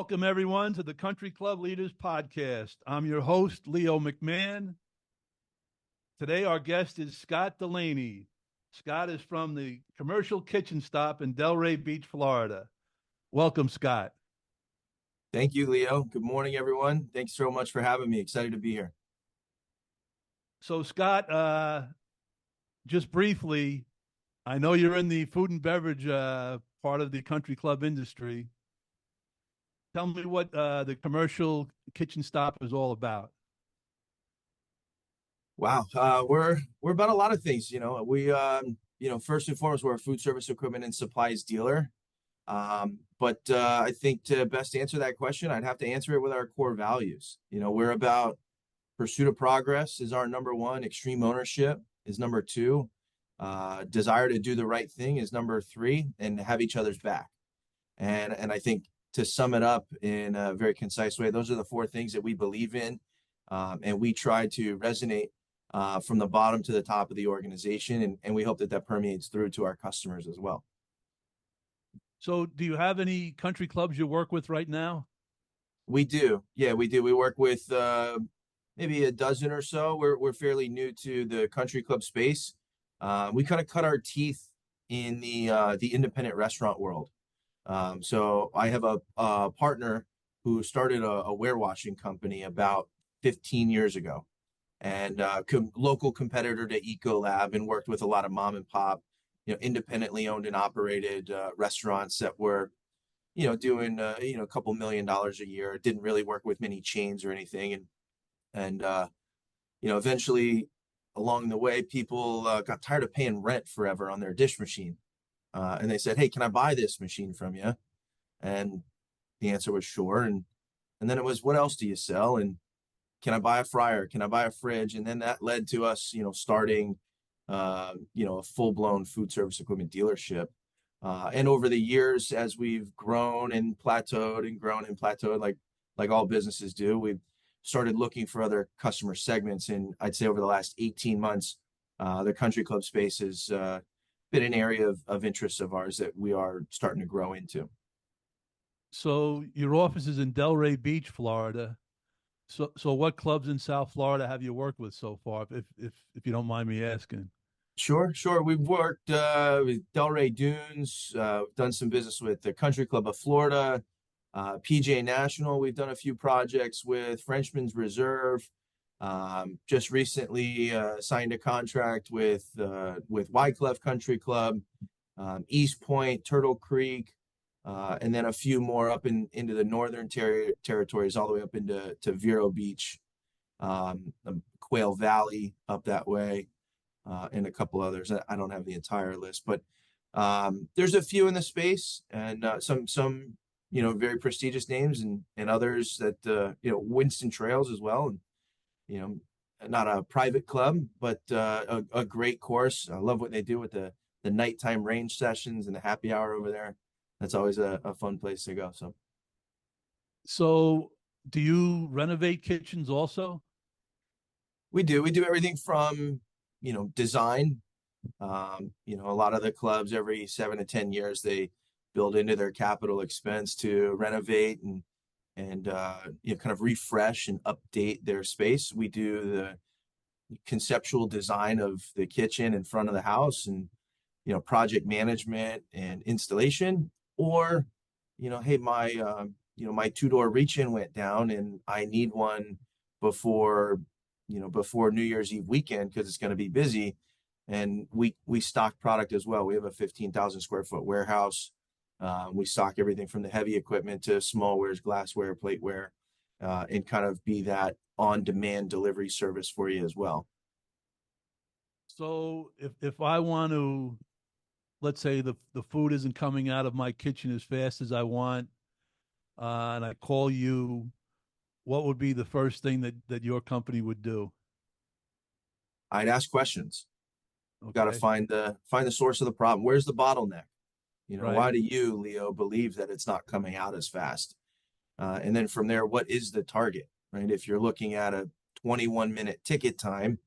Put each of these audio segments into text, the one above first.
Welcome, everyone, to the Country Club Leaders Podcast. I'm your host, Leo McMahon. Today, our guest is Scott Delaney. Scott is from the Commercial Kitchen Stop in Delray Beach, Florida. Welcome, Scott. Thank you, Leo. Good morning, everyone. Thanks so much for having me. Excited to be here. So, Scott, just briefly, I know you're in the food and beverage part of the country club industry. Tell me what the Commercial Kitchen Stop is all about. Wow, we're about a lot of things. First and foremost, we're a food service equipment and supplies dealer. But I think to best answer that question, I'd have to answer it with our core values. We're about pursuit of progress is our number one, extreme ownership is number two, desire to do the right thing is number three, and have each other's back. And I think to sum it up in a very concise way, those are the four things that we believe in, and we try to resonate from the bottom to the top of the organization, and we hope that permeates through to our customers as well. So, do you have any country clubs you work with right now? We do. Yeah, we do. We work with maybe a dozen or so. We're fairly new to the country club space. We kind of cut our teeth in the independent restaurant world. So I have a partner who started a warewashing company about 15 years ago, and local competitor to Ecolab, and worked with a lot of mom and pop, independently owned and operated restaurants that were, doing a couple $1 million a year. It didn't really work with many chains or anything, and eventually along the way, people got tired of paying rent forever on their dish machine. And they said, "Hey, can I buy this machine from you?" And the answer was sure. And then it was, "What else do you sell?" And can I buy a fryer? Can I buy a fridge? And then that led to us, starting, a full-blown food service equipment dealership. And over the years, as we've grown and plateaued, like all businesses do, we've started looking for other customer segments. And I'd say over the last 18 months, the country club space has been an area of interest of ours that we are starting to grow into. So, your office is in Delray Beach, Florida. So what clubs in South Florida have you worked with so far, if you don't mind me asking? Sure. We've worked with Delray Dunes. We've done some business with the Country Club of Florida, PJ National. We've done a few projects with Frenchman's Reserve. Just recently signed a contract with Wycliffe Country Club, East Point, Turtle Creek, and then a few more up into the northern territories, all the way up into Vero Beach, Quail Valley up that way, and a couple others. I don't have the entire list, but there's a few in the space, and some very prestigious names, and others that Winston Trails as well. And not a private club, but a great course. I love what they do with the nighttime range sessions and the happy hour over there. That's always a fun place to go. So, do you renovate kitchens also? We do. We do everything from, design. A lot of the clubs every 7 to 10 years, they build into their capital expense to renovate and kind of refresh and update their space. We do the conceptual design of the kitchen in front of the house, and project management and installation. Or hey, my two-door reach-in went down and I need one before New Year's Eve weekend because it's going to be busy, and we stock product as well. We have a 15,000 square foot warehouse. We stock everything from the heavy equipment to smallwares, glassware, plateware, and kind of be that on-demand delivery service for you as well. So, if I want to, let's say the food isn't coming out of my kitchen as fast as I want, and I call you, what would be the first thing that your company would do? I'd ask questions. Okay. Got to find the source of the problem. Where's the bottleneck? Right. Why do you, Leo, believe that it's not coming out as fast? And then from there, what is the target, right? If you're looking at a 21-minute ticket time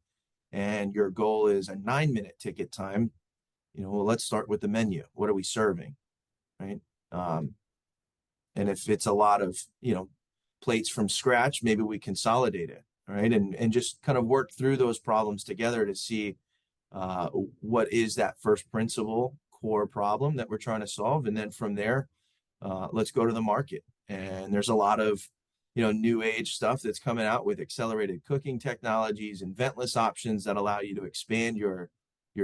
and your goal is a 9-minute ticket time, well, let's start with the menu. What are we serving, right? And if it's a lot of, plates from scratch, maybe we consolidate it, right? And just kind of work through those problems together to see what is that first principle core problem that we're trying to solve. And then from there, let's go to the market. And there's a lot of, new age stuff that's coming out with accelerated cooking technologies and ventless options that allow you to expand your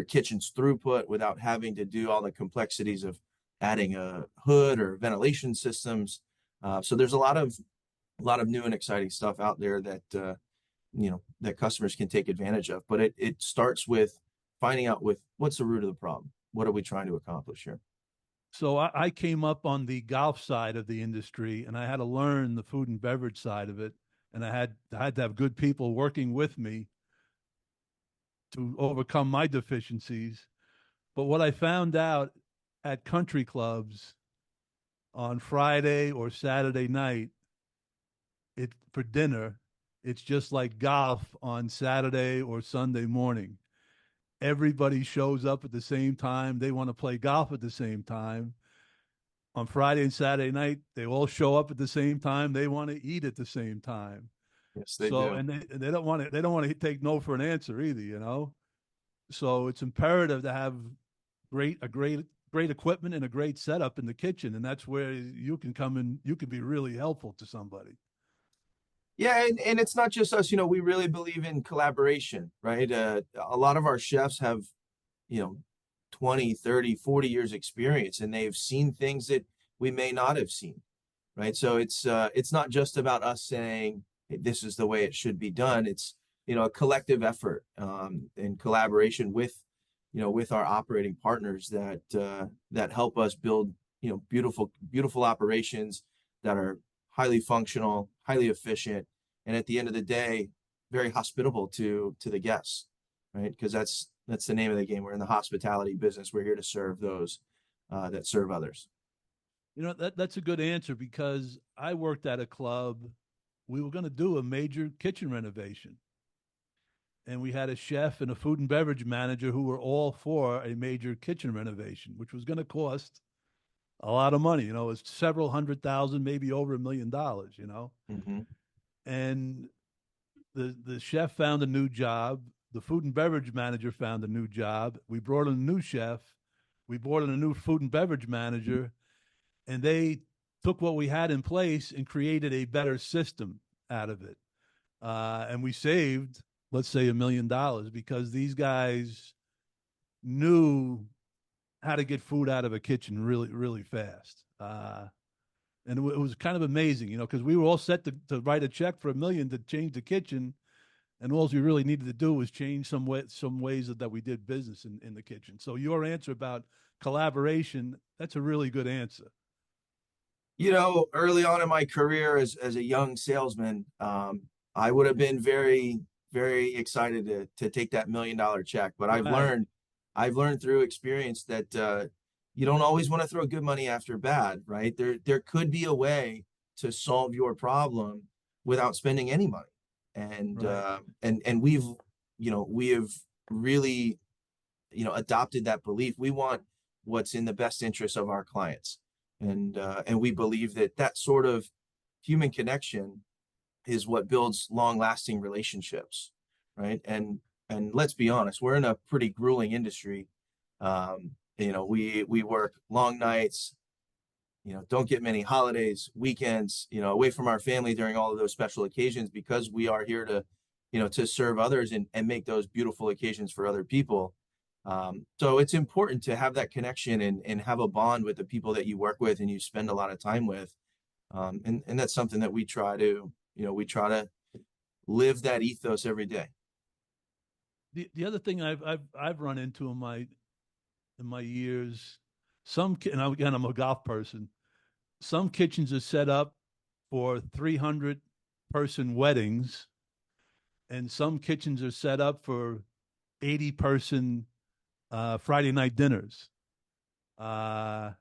kitchen's throughput without having to do all the complexities of adding a hood or ventilation systems. So there's a lot of new and exciting stuff out there that that customers can take advantage of. But it starts with finding out with what's the root of the problem. What are we trying to accomplish here? So I came up on the golf side of the industry, and I had to learn the food and beverage side of it, and I had to have good people working with me to overcome my deficiencies. But what I found out at country clubs on Friday or Saturday night, it for dinner, it's just like golf on Saturday or Sunday morning. Everybody shows up at the same time. They want to play golf at the same time. On Friday and Saturday night, they all show up at the same time. They want to eat at the same time. Yes, they So, do. and they don't want to take no for an answer either, So it's imperative to have great equipment and a great setup in the kitchen, and that's where you can come in. You can be really helpful to somebody. Yeah, and it's not just us, we really believe in collaboration, right? A lot of our chefs have, you know, 20, 30, 40 years experience, and they've seen things that we may not have seen, right? So it's not just about us saying, "Hey, this is the way it should be done." It's, a collective effort in collaboration with our operating partners that help us build, beautiful operations that are highly functional, highly efficient, and at the end of the day, very hospitable to the guests, right? Because that's the name of the game. We're in the hospitality business. We're here to serve those that serve others. That's a good answer because I worked at a club. We were going to do a major kitchen renovation, and we had a chef and a food and beverage manager who were all for a major kitchen renovation, which was going to cost a lot of money. It's several hundred thousand, maybe over $1 million. Mm-hmm. And the chef found a new job. The food and beverage manager found a new job. We brought in a new chef. We brought in a new food and beverage manager, and they took what we had in place and created a better system out of it. And we saved, let's say, $1 million because these guys knew how to get food out of a kitchen really, really fast. And it was kind of amazing, because we were all set to write a check for $1 million to change the kitchen, and all we really needed to do was change some ways that we did business in the kitchen. So your answer about collaboration, that's a really good answer. Early on in my career as a young salesman, I would have been very, very excited to take that $1 million check. But Right, I've learned through experience that you don't always want to throw good money after bad, right? There could be a way to solve your problem without spending any money. And right. we have really, adopted that belief. We want what's in the best interest of our clients. And we believe that sort of human connection is what builds long-lasting relationships, right? And let's be honest, we're in a pretty grueling industry. We work long nights, don't get many holidays, weekends, away from our family during all of those special occasions because we are here to serve others and make those beautiful occasions for other people. So it's important to have that connection and have a bond with the people that you work with and you spend a lot of time with. And that's something that we try to live that ethos every day. The other thing I've run into in my years, and again, I'm a golf person. Some kitchens are set up for 300-person weddings, and some kitchens are set up for 80-person Friday night dinners. And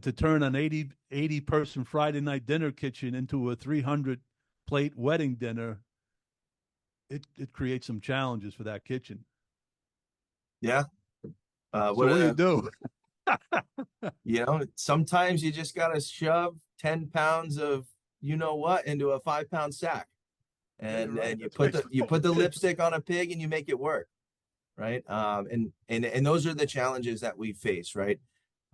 to turn an 80-person Friday night dinner kitchen into a 300-plate wedding dinner, it creates some challenges for that kitchen. Yeah. So What what do you a do? Sometimes you just gotta shove 10 pounds of you know what into a 5 pound sack. Yeah, And right. you That's put what I the lipstick on a pig and you make it work, right? And those are the challenges that we face, right?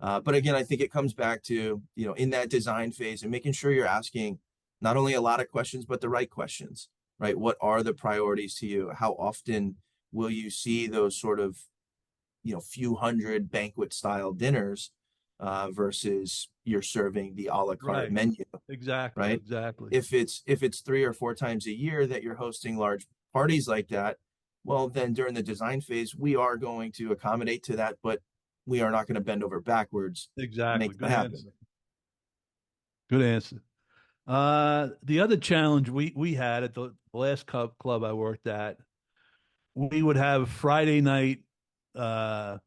But again, I think it comes back to, in that design phase and making sure you're asking not only a lot of questions, but the right questions, right? What are the priorities to you? How often will you see those sort of, few hundred banquet style dinners versus you're serving the a la carte Right. menu, Exactly. right? Exactly. If it's 3 or 4 times a year that you're hosting large parties like that, well, then during the design phase, we are going to accommodate to that, but we are not going to bend over backwards to Exactly. make that Good happen. answer. Good answer. The other challenge we had at the last club I worked at, we would have Friday night uh,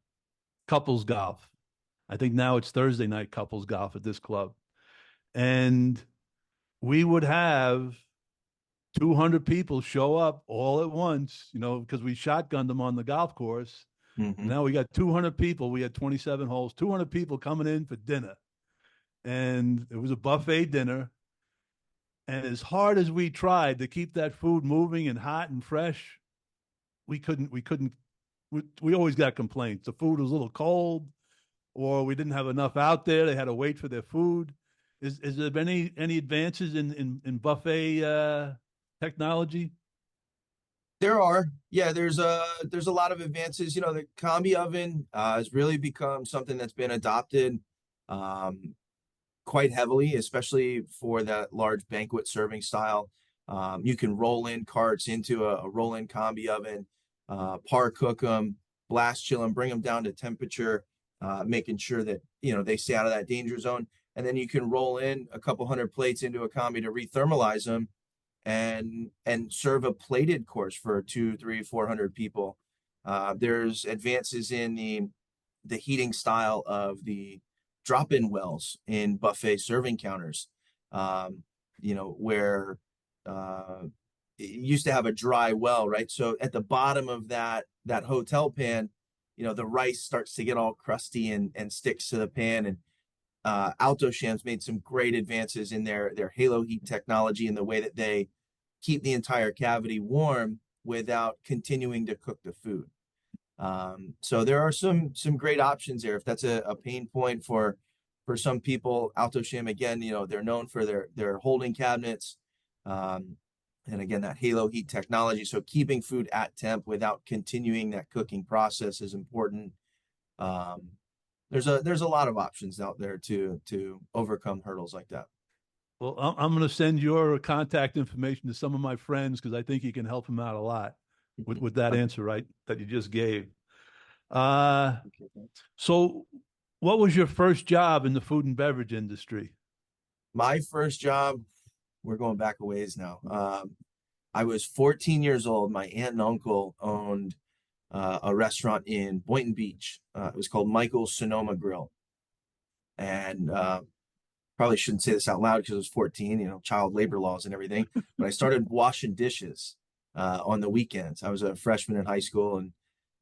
couples golf. I think now it's Thursday night couples golf at this club, and we would have 200 people show up all at once, because we shotgunned them on the golf course. Mm-hmm. Now we got 200 people. We had 27 holes, 200 people coming in for dinner. And it was a buffet dinner. And as hard as we tried to keep that food moving and hot and fresh, we always got complaints. The food was a little cold, or we didn't have enough out there. They had to wait for their food. Is there been any advances in buffet technology? There are, yeah, there's a lot of advances. The combi oven has really become something that's been adopted um, quite heavily, especially for that large banquet serving style. You can roll in carts into a roll in combi oven, par cook them, blast chill them, bring them down to temperature, making sure that they stay out of that danger zone. And then you can roll in a couple hundred plates into a combi to rethermalize them and serve a plated course for 2, 3, 400 people. There's advances in the heating style of the drop-in wells in buffet serving counters. Um, where it used to have a dry well, right? So at the bottom of that hotel pan, the rice starts to get all crusty and sticks to the pan. And Alto-Shaam's made some great advances in their halo heat technology and the way that they keep the entire cavity warm without continuing to cook the food. So there are some great options there. If that's a pain point for some people, Alto-Shaam, again, they're known for their holding cabinets, and again that halo heat technology. So keeping food at temp without continuing that cooking process is important. Um, there's a lot of options out there to overcome hurdles like that. Well, I'm going to send your contact information to some of my friends because I think you can help them out a lot with that answer, right, that you just gave. Uh, so, what was your first job in the food and beverage industry? My first job, we're going back a ways now. I was 14 years old. My aunt and uncle owned a restaurant in Boynton Beach. It was called Michael's Sonoma Grill. And probably shouldn't say this out loud because I was 14, child labor laws and everything. But I started washing dishes on the weekends. I was a freshman in high school and,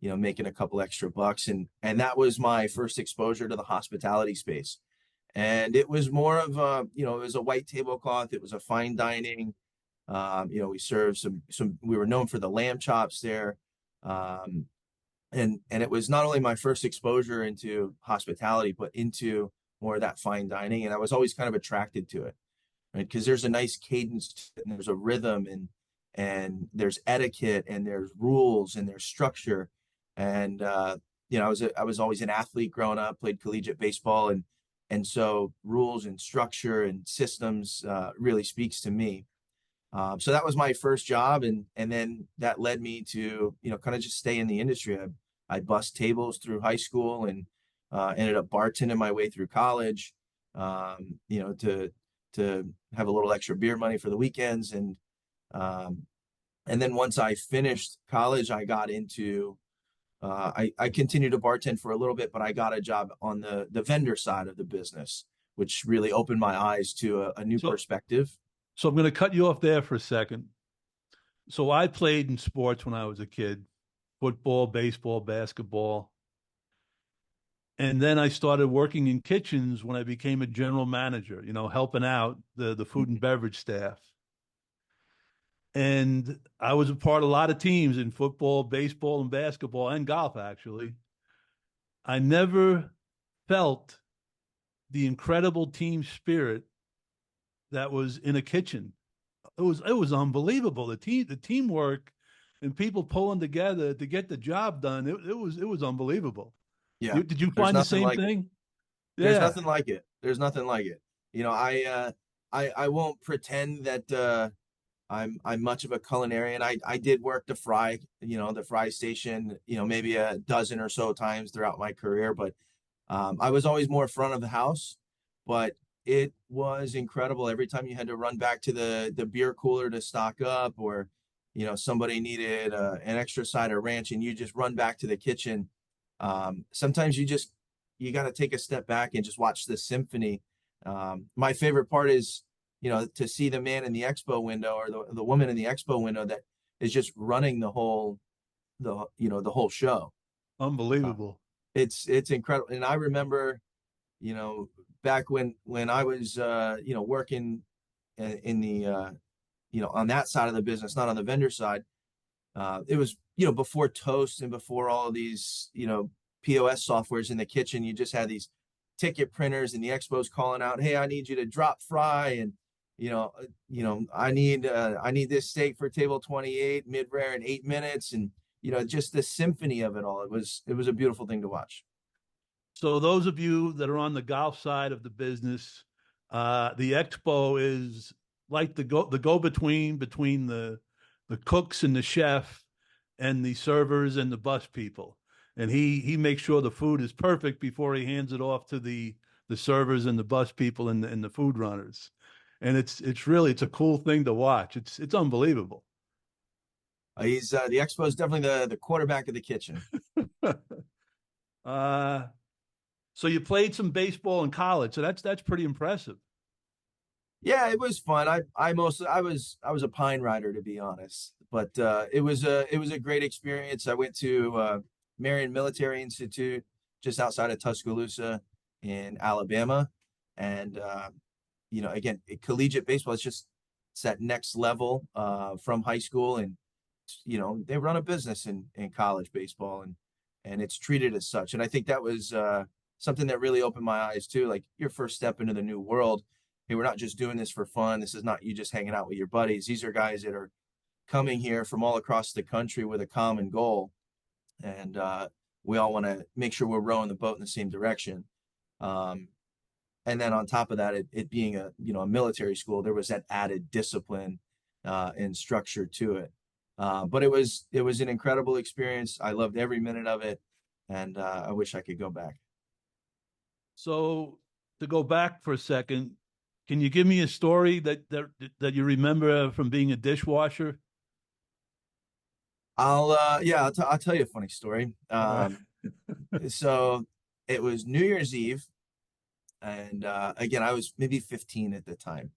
making a couple extra bucks. And that was my first exposure to the hospitality space. And it was more of it was a white tablecloth. It was a fine dining. We served we were known for the lamb chops there. Um, and it was not only my first exposure into hospitality, but into more of that fine dining. And I was always kind of attracted to it, right? Because there's a nice cadence and there's a rhythm and there's etiquette and there's rules and there's structure. And I was always an athlete growing up, played collegiate baseball, and so rules and structure and systems really speaks to me. So that was my first job, and then that led me to kind of just stay in the industry. I bust tables through high school and ended up bartending my way through college. To have a little extra beer money for the weekends, um, and then once I finished college, I got into I continued to bartend for a little bit, but I got a job on the vendor side of the business, which really opened my eyes to a new So, perspective. so I'm going to cut you off there for a second. So I played in sports when I was a kid, football, baseball, basketball. And then I started working in kitchens when I became a general manager, helping out the food and beverage staff. And I was a part of a lot of teams in football, baseball, and basketball, and golf, actually. I never felt the incredible team spirit that was in a kitchen. It was unbelievable. The teamwork and people pulling together to get the job done. It was unbelievable. Yeah. Did you There's find the nothing same like it. thing? There's Yeah, nothing like it. There's nothing like it. I won't pretend that I'm much of a culinarian. I did work the fry station, maybe a dozen or so times throughout my career, but I was always more front of the house. But it was incredible every time you had to run back to the beer cooler to stock up, or somebody needed an extra side of ranch, and you just run back to the kitchen. Sometimes you got to take a step back and just watch the symphony. My favorite part is to see the man in the expo window, or the woman in the expo window that is just running the whole show. Uh, unbelievable. it's incredible. And I remember, you know, back when I was working in the on that side of the business, not on the vendor side. It was before Toast and before all of these POS softwares in the kitchen. You just had these ticket printers and the expos calling out, "Hey, I need you to drop fry," and I need this steak for table 28 mid rare in 8 minutes, and just the symphony of it all. It was a beautiful thing to watch. So those of you that are on the golf side of the business, the expo is like the go between the cooks and the chef and the servers and the bus people. And he makes sure the food is perfect before he hands it off to the servers and the bus people and the food runners. And it's a cool thing to watch. It's unbelievable. He's the expo is definitely the quarterback of the kitchen. uh, so you played some baseball in college, so that's pretty impressive. Yeah, it was fun. I was a pine rider, to be honest, but it was a great experience. I went to Marion Military Institute just outside of Tuscaloosa in Alabama, and again, collegiate baseball is just it's that next level from high school, and they run a business in college baseball, and it's treated as such. And I think that was something that really opened my eyes too. Like, your first step into the new world. Hey, we're not just doing this for fun. This is not you just hanging out with your buddies. These are guys that are coming here from all across the country with a common goal, and we all want to make sure we're rowing the boat in the same direction. Um, and then on top of that, it being a military school, there was that added discipline and structure to it. But it was an incredible experience. I loved every minute of it, and I wish I could go back. So to go back for a second, can you give me a story that you remember from being a dishwasher? I'll tell you a funny story. All right. So it was New Year's Eve, and again, I was maybe 15 at the time,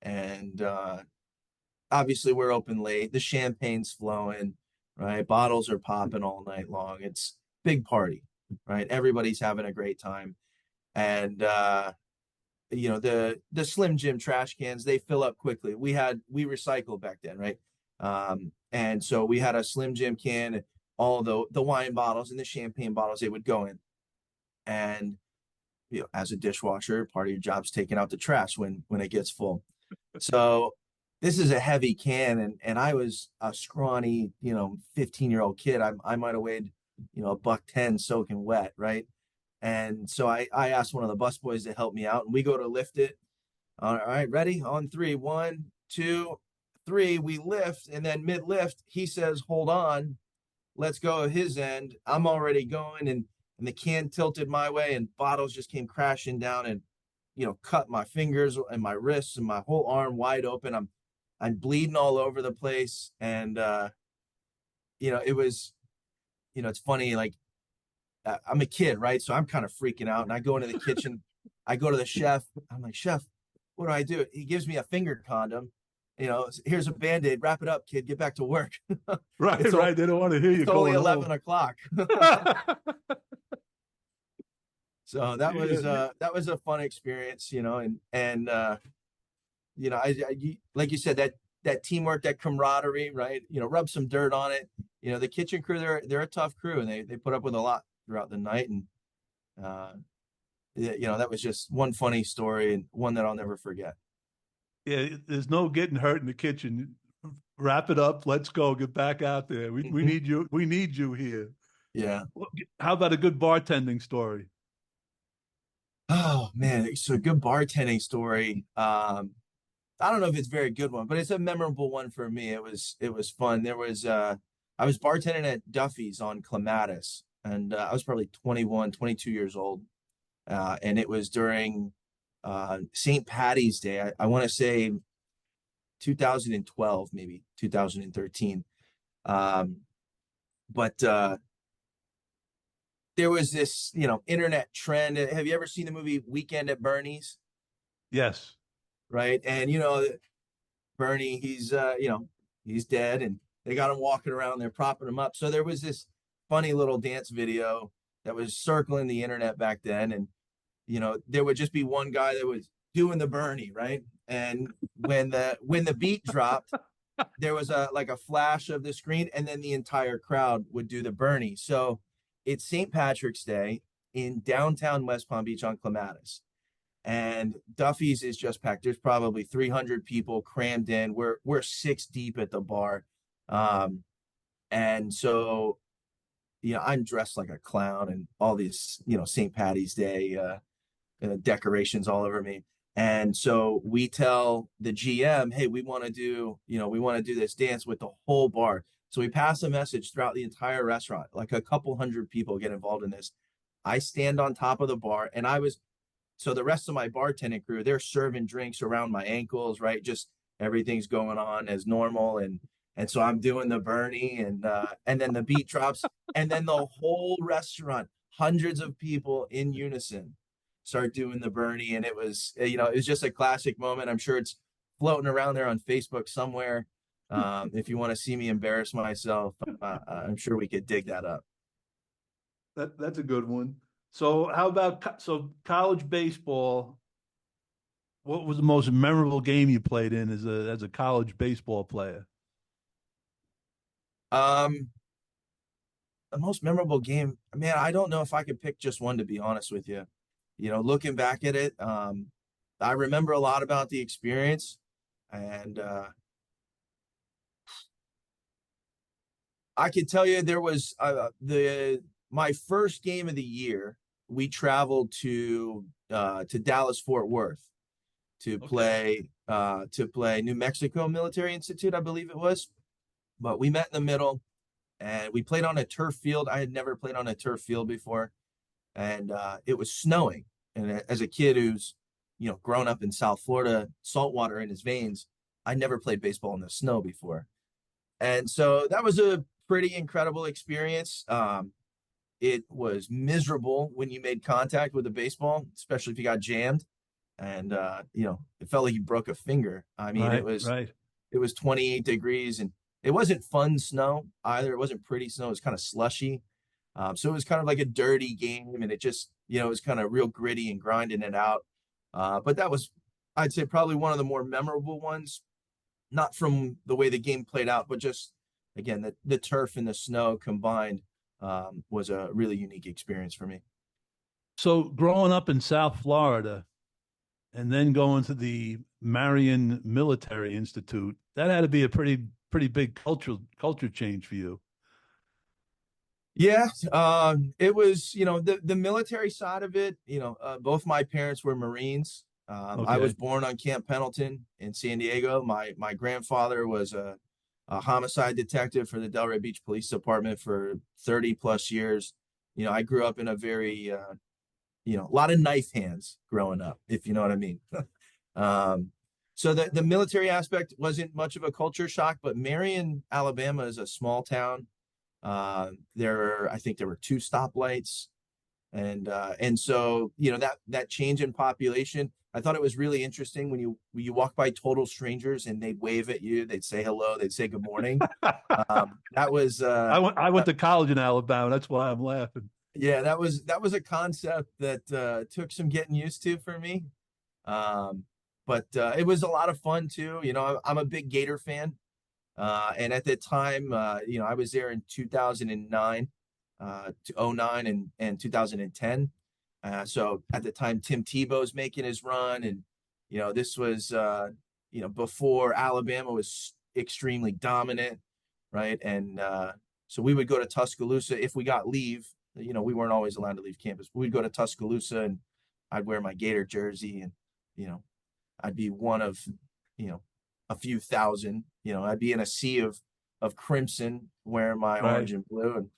and obviously we're open late. The champagne's flowing, right? Bottles are popping all night long. It's big party, right? Everybody's having a great time, and the Slim Jim trash cans, they fill up quickly. We recycled back then, right? And so we had a Slim Jim can, all the wine bottles and the champagne bottles, they would go in. And as a dishwasher, part of your job's taking out the trash when it gets full. So this is a heavy can, and I was a scrawny 15-year-old kid. I might have weighed a buck 10 soaking wet, right? And so I asked one of the busboys to help me out, and we go to lift it. All right, ready? On three. 1, 2, 3. We lift, and then mid lift, he says, "Hold on, let's go at his end." I'm already going, and the can tilted my way, and bottles just came crashing down, and cut my fingers and my wrists and my whole arm wide open. I'm bleeding all over the place, and it was it's funny, like, I'm a kid, right? So I'm kind of freaking out, and I go into the kitchen. I go to the chef. I'm like, "Chef, what do I do?" He gives me a finger condom. Here's a Band-Aid. Wrap it up, kid. Get back to work. Right, It's all, right. They don't want to hear you it's only going 11 home. o'clock. So that was a fun experience, like you said, that teamwork, that camaraderie, right? Rub some dirt on it. The kitchen crew, they're a tough crew, and they put up with a lot throughout the night. And uh, that was just one funny story and one that I'll never forget. Yeah, there's no getting hurt in the kitchen. Wrap it up. Let's go. Get back out there. We Mhm. need you. We need you here. Yeah. How about a good bartending story? Oh man, so a good bartending story. I don't know if it's a very good one, but it's a memorable one for me. It was fun. I was bartending at Duffy's on Clematis, and I was probably 21, 22 years old. And it was during St. Patty's Day. I want to say 2012, maybe 2013. Um, but there was this, internet trend. Have you ever seen the movie Weekend at Bernie's? Yes. Right. And Bernie, he's dead, and they got him walking around. They're propping him up. So there was this funny little dance video that was circling the internet back then, and there would just be one guy that was doing the Bernie, right? And when the beat dropped, there was a flash of the screen, and then the entire crowd would do the Bernie. So it's St. Patrick's Day in downtown West Palm Beach on Clematis, and Duffy's is just packed. There's probably 300 people crammed in. We're six deep at the bar, and so I'm dressed like a clown and all these St. Patty's Day decorations all over me. And so we tell the GM, hey, we want to do this dance with the whole bar. So we pass a message throughout the entire restaurant, like a couple hundred people get involved in this. I stand on top of the bar, and so the rest of my bartending crew, they're serving drinks around my ankles, right? Just everything's going on as normal. And so I'm doing the Bernie, and then the beat drops, and then the whole restaurant, hundreds of people in unison start doing the Bernie. And it was just a classic moment. I'm sure it's floating around there on Facebook somewhere. If you want to see me embarrass myself, I'm sure we could dig that up. That's a good one. So how about college baseball? What was the most memorable game you played in as a college baseball player? Um, the most memorable game, man, I don't know if I could pick just one, to be honest with you. Looking back at it, I remember a lot about the experience, and I could tell you there was the my first game of the year. We traveled to Dallas Fort Worth to Okay. play New Mexico Military Institute, I believe it was. But we met in the middle, and we played on a turf field. I had never played on a turf field before, and it was snowing. And as a kid who's grown up in South Florida, saltwater in his veins, I never played baseball in the snow before, and so that was a pretty incredible experience. It was miserable when you made contact with the baseball, especially if you got jammed, and it felt like you broke a finger. I mean, it Right, was right. it was 28 degrees, and it wasn't fun snow either. It wasn't pretty snow. It was kind of slushy. So it was kind of like a dirty game, and it just, it was kind of real gritty and grinding it out. But that was, I'd say, probably one of the more memorable ones, not from the way the game played out, but just, again, the turf and the snow combined was a really unique experience for me. So growing up in South Florida and then going to the Marion Military Institute, that had to be a pretty big culture change for you. Yeah, it was, the military side of it. Both my parents were Marines. I was Okay. born on Camp Pendleton in San Diego. My grandfather was a homicide detective for the Delray Beach Police Department for 30 plus years. I grew up in a very, a lot of knife hands growing up, if you know what I mean. um, so the military aspect wasn't much of a culture shock, but Marion, Alabama is a small town. I think there were two stoplights, and so that change in population. I thought it was really interesting when you walk by total strangers and they'd wave at you, they'd say hello, they'd say good morning. That was I went to college in Alabama. That's why I'm laughing. Yeah, that was a concept that took some getting used to for me. Um, but it was a lot of fun too. I'm a big Gator fan. And at the time, I was there in 2009, to '09 and 2010. So at the time, Tim Tebow's making his run. And, this was, before Alabama was extremely dominant, right? And so we would go to Tuscaloosa if we got leave. We weren't always allowed to leave campus, but we'd go to Tuscaloosa and I'd wear my Gator jersey and, you know, I'd be one of, you know, a few thousand. I'd be in a sea of crimson wearing my Right, orange and blue, and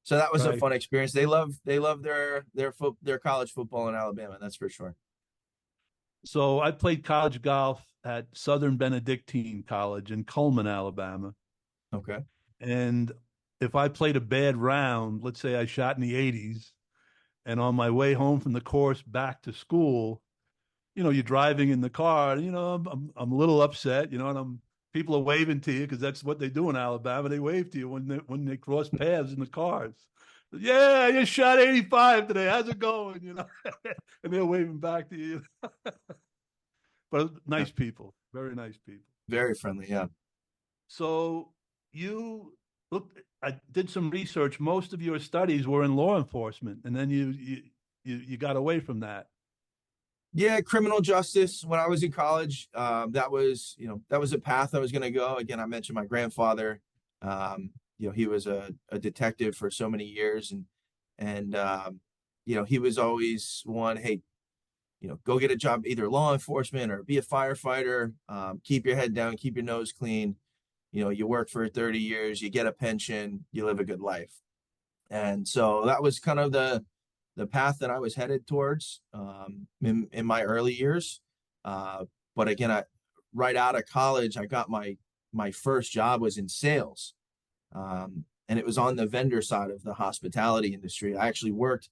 so that was a right. fun experience. They love their college football in Alabama, that's for sure. So I played college golf at Southern Benedictine College in Cullman, Alabama. Okay. And if I played a bad round, let's say I shot in the 80s, and on my way home from the course back to school, you're driving in the car, and I'm a little upset, and people are waving to you because that's what they do in Alabama. They wave to you when they cross paths in the cars. Yeah, you shot 85 today. How's it going? And they're waving back to you. But Yeah, nice people, very nice people. very friendly. Yeah. So you look. I did some research. Most of your studies were in law enforcement, and then you got away from that. Yeah, criminal justice. When I was in college, that was a path I was going to go. Again, I mentioned my grandfather. He was a detective for so many years, and he was always one. Hey, go get a job, either law enforcement or be a firefighter. Keep your head down, keep your nose clean. You work for 30 years, you get a pension, you live a good life. And so that was kind of the path that I was headed towards, in my early years. But again, right out of college, I got my first job was in sales, and it was on the vendor side of the hospitality industry. I actually worked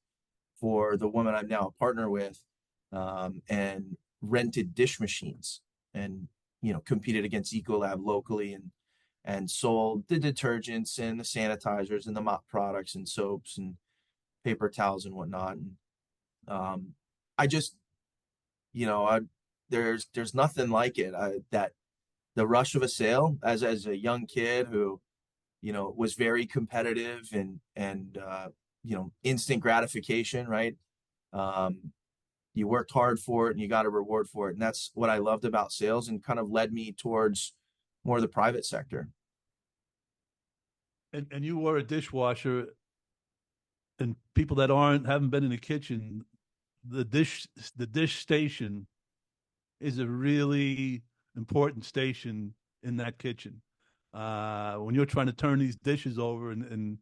for the woman I'm now a partner with, and rented dish machines, and competed against Ecolab locally, and sold the detergents and the sanitizers and the mop products and soaps and paper towels and whatnot. And I just, there's nothing like it. That the rush of a sale as a young kid who, was very competitive, and instant gratification, right? Um, you worked hard for it and you got a reward for it. And that's what I loved about sales, and kind of led me towards more of the private sector. And you were a dishwasher, and people that haven't been in the kitchen, the dish station is a really important station in that kitchen. When you're trying to turn these dishes over and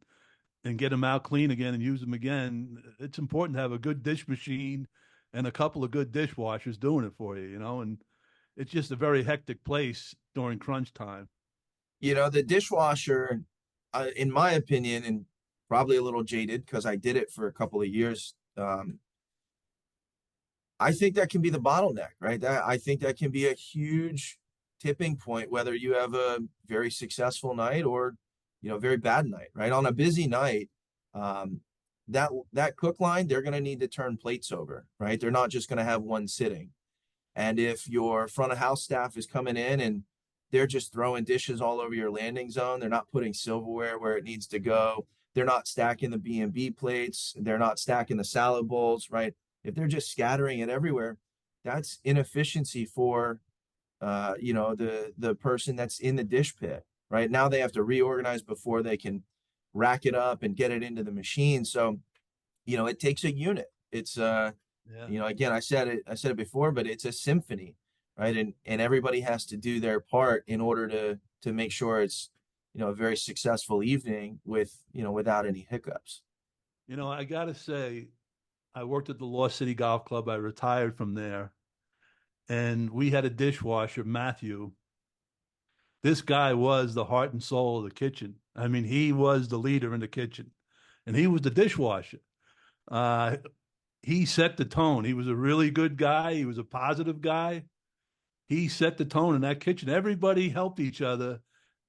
get them out clean again and use them again, it's important to have a good dish machine and a couple of good dishwashers doing it for you, and it's just a very hectic place during crunch time. The dishwasher, in my opinion, and probably a little jaded because I did it for a couple of years. I think that can be the bottleneck, right? I think that can be a huge tipping point, whether you have a very successful night or, very bad night, right? On a busy night, um, that cook line, they're going to need to turn plates over, right? They're not just going to have one sitting. And if your front of house staff is coming in and they're just throwing dishes all over your landing zone, they're not putting silverware where it needs to go. They're not stacking the B&B plates. They're not stacking the salad bowls, right? If they're just scattering it everywhere, that's inefficiency for, the person that's in the dish pit, right? Now they have to reorganize before they can rack it up and get it into the machine. So, it takes a unit. It's Yeah. again, I said it before, but it's a symphony, right? And everybody has to do their part in order to make sure it's, a very successful evening without any hiccups. I got to say, I worked at the Lost City Golf Club. I retired from there, and we had a dishwasher, Matthew. This guy was the heart and soul of the kitchen. I mean, he was the leader in the kitchen, and he was the dishwasher. Uh, he set the tone. He was a really good guy. He was a positive guy. He set the tone in that kitchen. Everybody helped each other,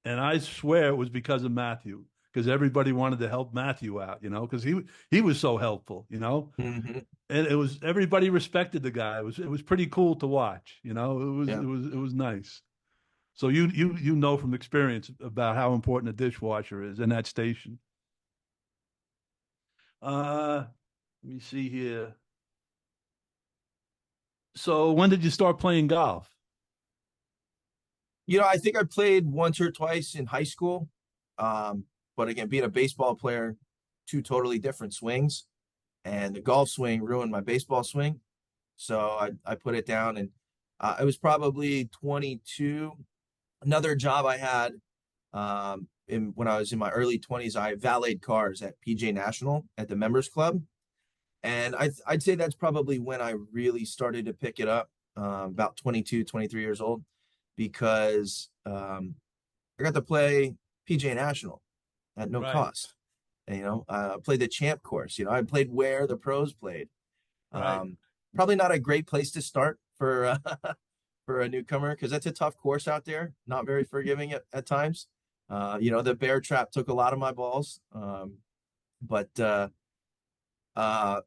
and I swear it was because of Matthew. because everybody wanted to help Matthew out, because he was so helpful, Hmm. and it was everybody respected the guy. It was pretty cool to watch, Yeah. it was nice. So you know from experience about how important a dishwasher is in that station. Let me see here. So when did you start playing golf? I think I played once or twice in high school. Um, but again, being a baseball player, two totally different swings, and the golf swing ruined my baseball swing. So I put it down, and I was probably 22. Another job I had when I was in my early 20s, I valeted cars at PJ National at the Members Club. And I'd say that's probably when I really started to pick it up, about 22, 23 years old, because I got to play PJ National at no Right, cost. And, I played the champ course. I played where the pros played. right. Um, Probably not a great place to start for for a newcomer because that's a tough course out there. Not very forgiving at times. The bear trap took a lot of my balls, but it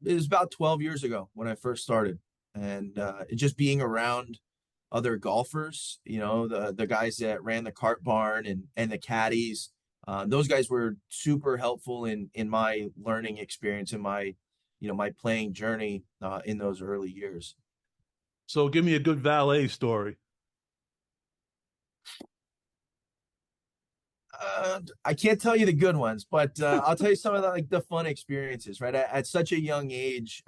was about 12 years ago when I first started, and just being around other golfers, the guys that ran the cart barn and the caddies, those guys were super helpful in my learning experience and my playing journey in those early years. So give me a good valet story. I can't tell you the good ones, but I'll tell you some of the fun experiences. Right at such a young age,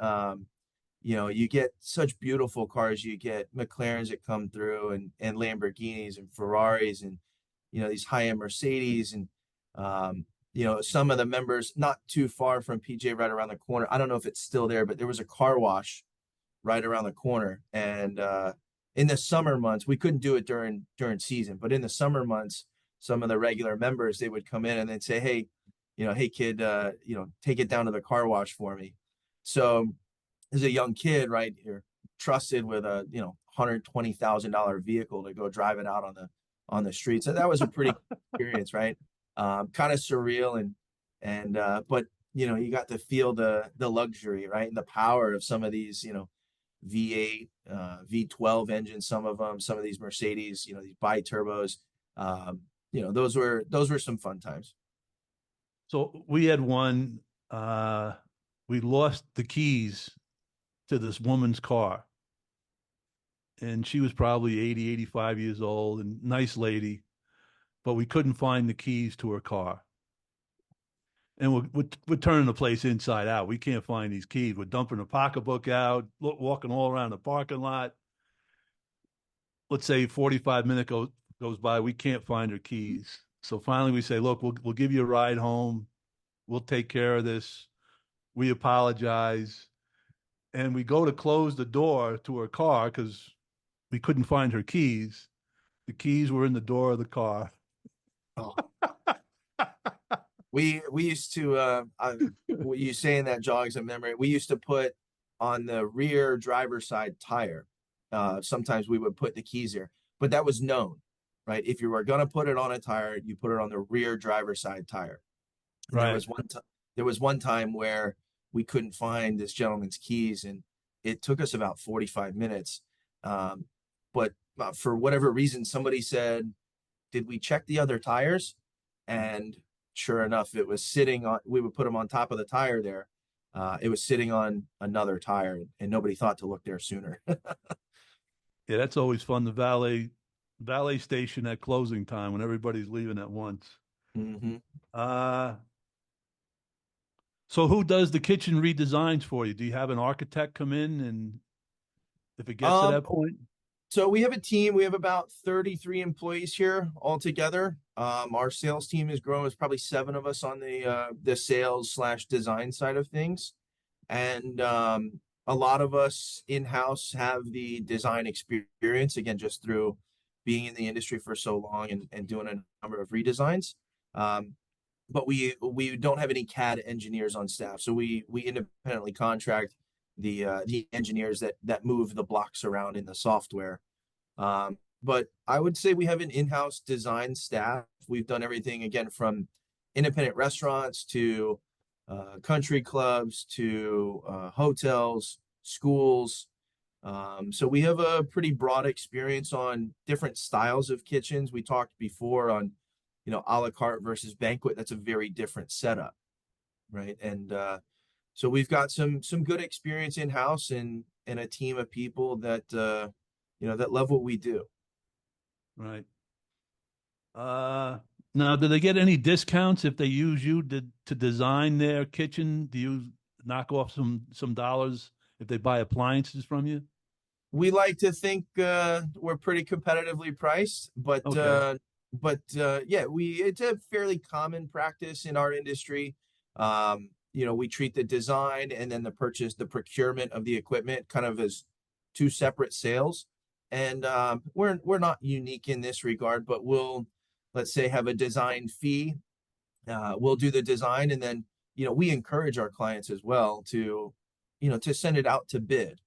you get such beautiful cars. You get McLarens that come through, and Lamborghinis and Ferraris, and these high end Mercedes, and some of the members not too far from PJ, right around the corner. I don't know if it's still there, but there was a car wash right around the corner, and in the summer months we couldn't do it during season, but in the summer months some of the regular members, they would come in and they'd say, hey, hey kid, take it down to the car wash for me. So as a young kid, right, you're trusted with a $120,000 vehicle to go drive it out on the streets. And that was a pretty experience, right? Kind of surreal, and but you got to feel the luxury, right, and the power of some of these V8, V12 engines, some of them, some of these Mercedes, these bi-turbos. Those were some fun times. So we had one. Uh, we lost the keys to this woman's car, and she was probably 80, 85 years old, and nice lady, but we couldn't find the keys to her car. And we're turning the place inside out. We can't find these keys. We're dumping the pocketbook out, walking all around the parking lot. Let's say 45 minutes goes by. We can't find her keys. So finally we say, look, we'll give you a ride home. We'll take care of this. We apologize. And we go to close the door to her car because we couldn't find her keys. The keys were in the door of the car. Oh. We used to what you saying that jogs a memory. We used to put on the rear driver's side tire. Sometimes we would put the keys there, but that was known, right? If you were gonna put it on a tire, you put it on the rear driver's side tire. And Right. there was one time where we couldn't find this gentleman's keys, and it took us about 45 minutes. Um, but for whatever reason, somebody said, "Did we check the other tires?" And sure enough, it was sitting on. We would put them on top of the tire there. It was sitting on another tire, and nobody thought to look there sooner. Yeah, that's always fun. The valet station at closing time when everybody's leaving at once. Hmm. Uh, so who does the kitchen redesigns for you? Do you have an architect come in and if it gets to Um, that point? So we have a team. We have about 33 employees here altogether. Our sales team has grown. There's probably seven of us on the sales slash design side of things, and a lot of us in house have the design experience. Again, just through being in the industry for so long and doing a number of redesigns. Um, but we don't have any CAD engineers on staff, so we independently contract the engineers that move the blocks around in the software. But I would say we have an in-house design staff. We've done everything again from independent restaurants to country clubs to hotels, schools. So we have a pretty broad experience on different styles of kitchens. We talked before on, a la carte versus banquet. That's a very different setup, right? And so we've got some good experience in house and a team of people that that love what we do. Right. Uh, Now, do they get any discounts if they use you to design their kitchen? Do you knock off some dollars if they buy appliances from you? We like to think we're pretty competitively priced, Okay. yeah, we it's a fairly common practice in our industry. We treat the design and then the procurement of the equipment kind of as two separate sales. And we're not unique in this regard, but we'll, let's say, have a design fee. We'll do the design, and then we encourage our clients as well to send it out to bid,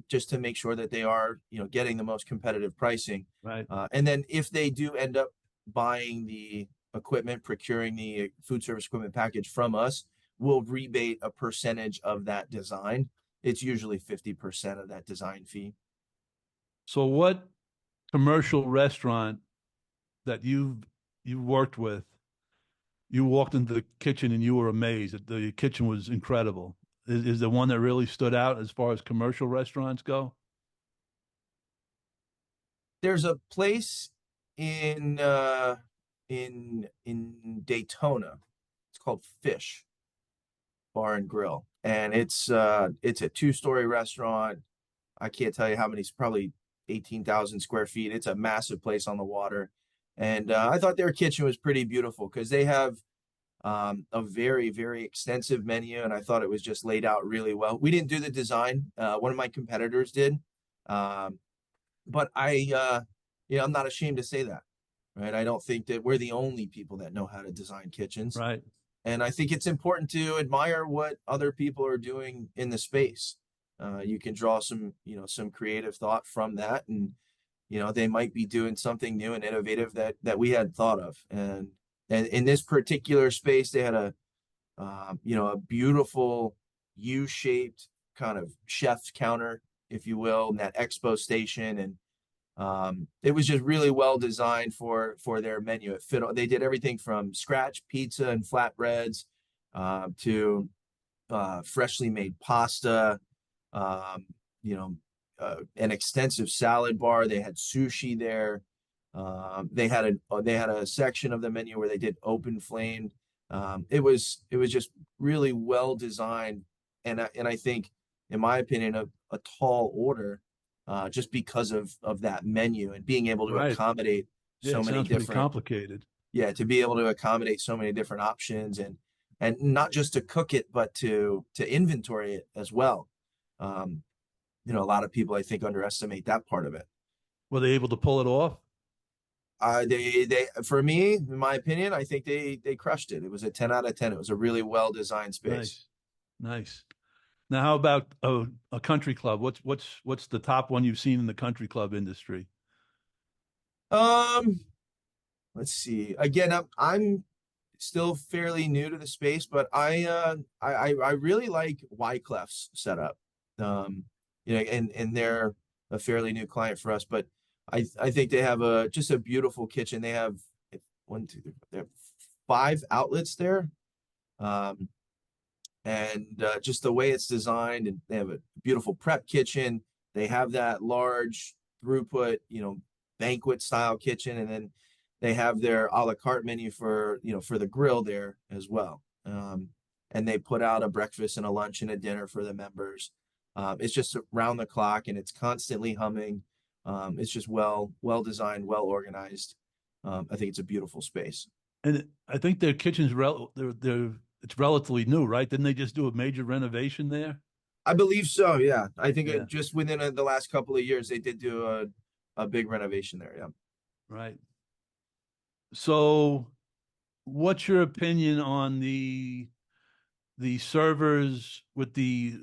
just to make sure that they are getting the most competitive pricing. Right. And then if they do end up buying the equipment, procuring the food service equipment package from us, we'll rebate a percentage of that design. It's usually 50% of that design fee. So what commercial restaurant that you worked with, you walked into the kitchen and you were amazed that the kitchen was incredible? Is the one that really stood out as far as commercial restaurants go? There's a place in in Daytona. It's called Fish Bar and Grill, and it's a two-story restaurant. I can't tell you how many, it's probably 18,000 square feet. It's a massive place on the water. And I thought their kitchen was pretty beautiful because they have a very, very extensive menu. And I thought it was just laid out really well. We didn't do the design. One of my competitors did. Um, but I'm not ashamed to say that, right? I don't think that we're the only people that know how to design kitchens. Right. And I think it's important to admire what other people are doing in the space. You can draw some creative thought from that, and they might be doing something new and innovative that we hadn't thought of. And in this particular space, they had a beautiful U-shaped kind of chef's counter, if you will, in that expo station, and it was just really well designed for their menu. It fit. They did everything from scratch pizza and flatbreads to freshly made pasta. Um, you know, an extensive salad bar. They had sushi there. They had a section of the menu where they did open flame. It was just really well designed, and I think, in my opinion, a tall order, just because of that menu and being able to Right. accommodate Yeah, so it many sounds pretty different, complicated. yeah, to be able to accommodate so many different options, and not just to cook it, but to inventory it as well. Um, a lot of people, I think, underestimate that part of it. Were they able to pull it off? For me, in my opinion, I think they crushed it. It was a 10 out of 10. It was a really well designed space. Nice. Nice. Now, how about a country club? What's the top one you've seen in the country club industry? Um, let's see. Again, I'm still fairly new to the space, but I really like Wyclef's setup. And they're a fairly new client for us, but I think they have just a beautiful kitchen. They have one, two, three, they have 5 outlets there. Um, and just the way it's designed, and they have a beautiful prep kitchen. They have that large throughput, banquet style kitchen, and then they have their a la carte menu for the grill there as well. And they put out a breakfast and a lunch and a dinner for the members. It's just around the clock, and it's constantly humming. It's just well designed, well organized. I think it's a beautiful space. And I think their kitchen's they're it's relatively new, right? Didn't they just do a major renovation there? I believe so. Yeah, I think Yeah. just within the last couple of years, they did do a big renovation there. Yeah. Right. So, what's your opinion on the servers with the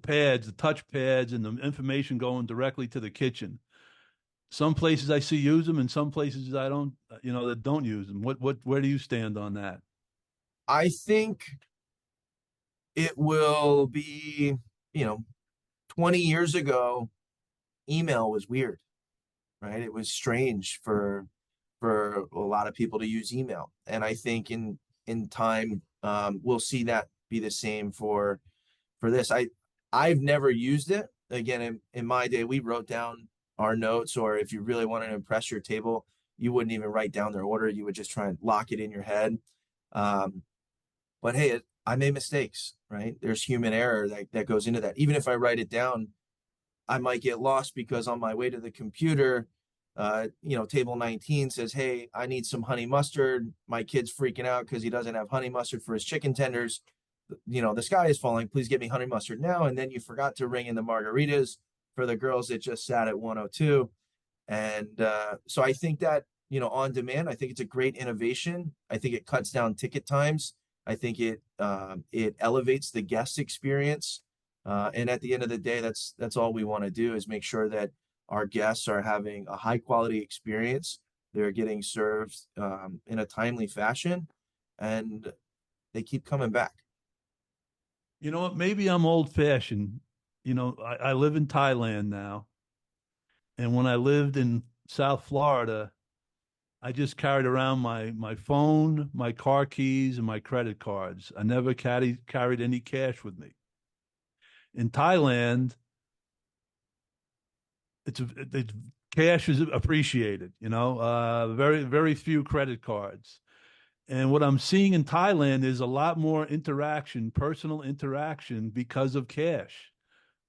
pads, the touch pads, and the information going directly to the kitchen? Some places I see use them, and some places I don't, that don't use them. Where do you stand on that? I think it will be, you know, 20 years ago, email was weird, right? It was strange for a lot of people to use email. And I think in time, we'll see that be the same for this. I've never used it. Again, in my day, we wrote down our notes, or if you really wanted to impress your table, you wouldn't even write down their order. You would just try and lock it in your head. Um, but hey, I made mistakes, right? There's human error that goes into that. Even if I write it down, I might get lost because on my way to the computer, table 19 says, "Hey, I need some honey mustard." My kid's freaking out because he doesn't have honey mustard for his chicken tenders. The sky is falling. Please get me honey mustard now. And then you forgot to ring in the margaritas for the girls that just sat at 102. And so I think that, on demand, I think it's a great innovation. I think it cuts down ticket times. I think it elevates the guest experience. And at the end of the day, that's all we want to do is make sure that our guests are having a high quality experience. They're getting served in a timely fashion, and they keep coming back. You know what? Maybe I'm old fashioned. I live in Thailand now. And when I lived in South Florida, I just carried around my phone, my car keys, and my credit cards. I never carried any cash with me. In Thailand, it's cash is appreciated. Very very few credit cards. And what I'm seeing in Thailand is a lot more interaction, personal interaction, because of cash.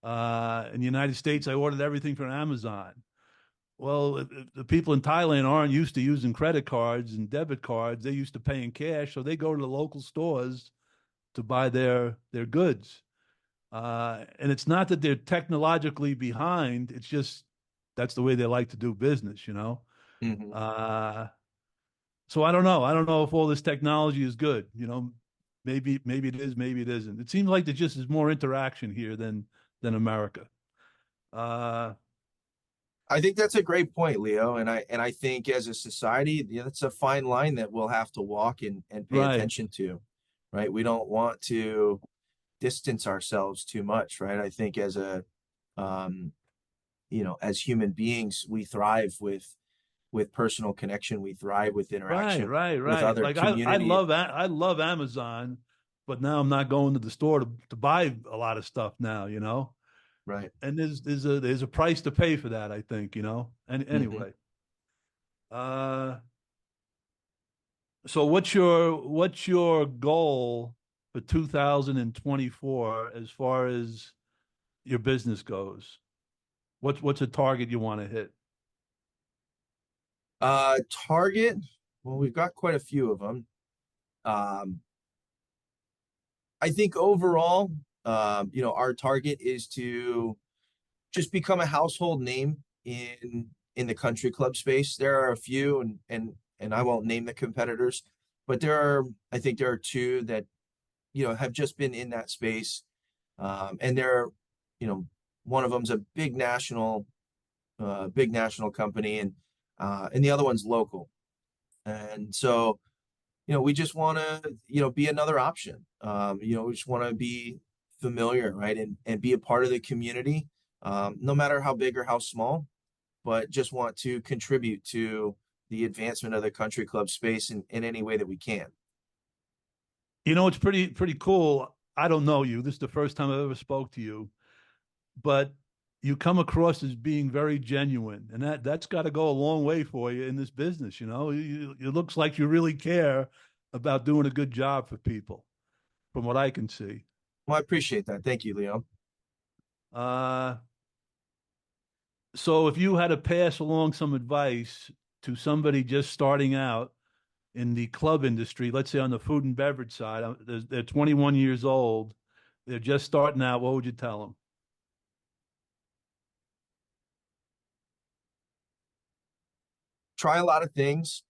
In the United States, I ordered everything from Amazon. Well, the people in Thailand aren't used to using credit cards and debit cards. They're used to paying cash, so they go to the local stores to buy their goods. And it's not that they're technologically behind. It's just that's the way they like to do business. Mm-hmm. Uh, so I don't know. I don't know if all this technology is good. Maybe it is, maybe it isn't. It seems like there just is more interaction here than America. Uh, I think that's a great point, Leo. And I think as a society, that's a fine line that we'll have to walk and pay right. attention to, right? We don't want to distance ourselves too much, right? I think um, as human beings, we thrive with personal connection. We thrive with Right, interaction right, with right. other Like I community. love Amazon, but now I'm not going to the store to buy a lot of stuff now. Right. And there's a price to pay for that, I think. And Hmm. anyway. Uh so what's your goal for 2024 as far as your business goes? What's a target you want to hit? Target. Well, we've got quite a few of them. Um, I think overall, our target is to just become a household name in the country club space. There are a few, and I won't name the competitors, but I think there are two that have just been in that space, and you know, one of them's a big national company, and the other one's local, and so we just want to be another option. We just want to be familiar, right, and be a part of the community, no matter how big or how small, but just want to contribute to the advancement of the country club space in any way that we can. It's pretty cool. I don't know you. This is the first time I've ever spoke to you, but you come across as being very genuine, and that's got to go a long way for you in this business. It looks like you really care about doing a good job for people, from what I can see. Well, I appreciate that. Thank you, Leo. Uh, so if you had to pass along some advice to somebody just starting out in the club industry, let's say on the food and beverage side, they're 21 years old, they're just starting out, what would you tell them? Try a lot of things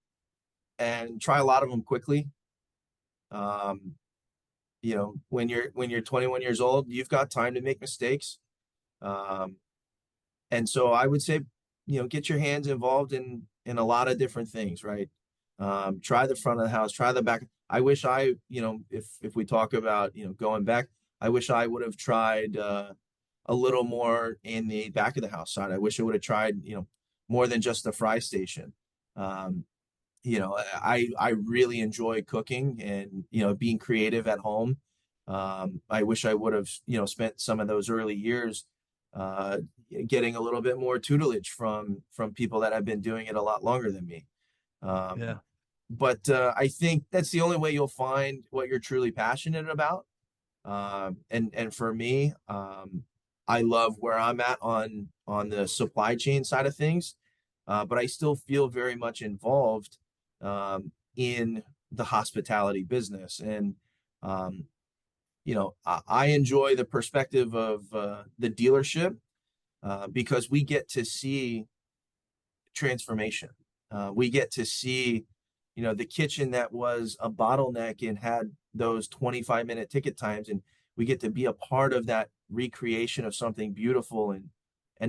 and try a lot of them quickly. Um, when you're 21 years old, you've got time to make mistakes. Um, and so I would say get your hands involved in a lot of different things, right? Try the front of the house, try the back. I wish if we talk about, going back, I wish I would have tried a little more in the back of the house side. I wish I would have tried, more than just the fry station. Um, I really enjoy cooking and, being creative at home. I wish I would have, spent some of those early years uh, getting a little bit more tutelage from people that have been doing it a lot longer than me. Yeah. But I think that's the only way you'll find what you're truly passionate about. And for me, I love where I'm at on the supply chain side of things, but I still feel very much involved in the hospitality business. And I enjoy the perspective of the dealership because we get to see transformation. We get to see, the kitchen that was a bottleneck and had those 25-minute ticket times, and we get to be a part of that recreation of something beautiful, and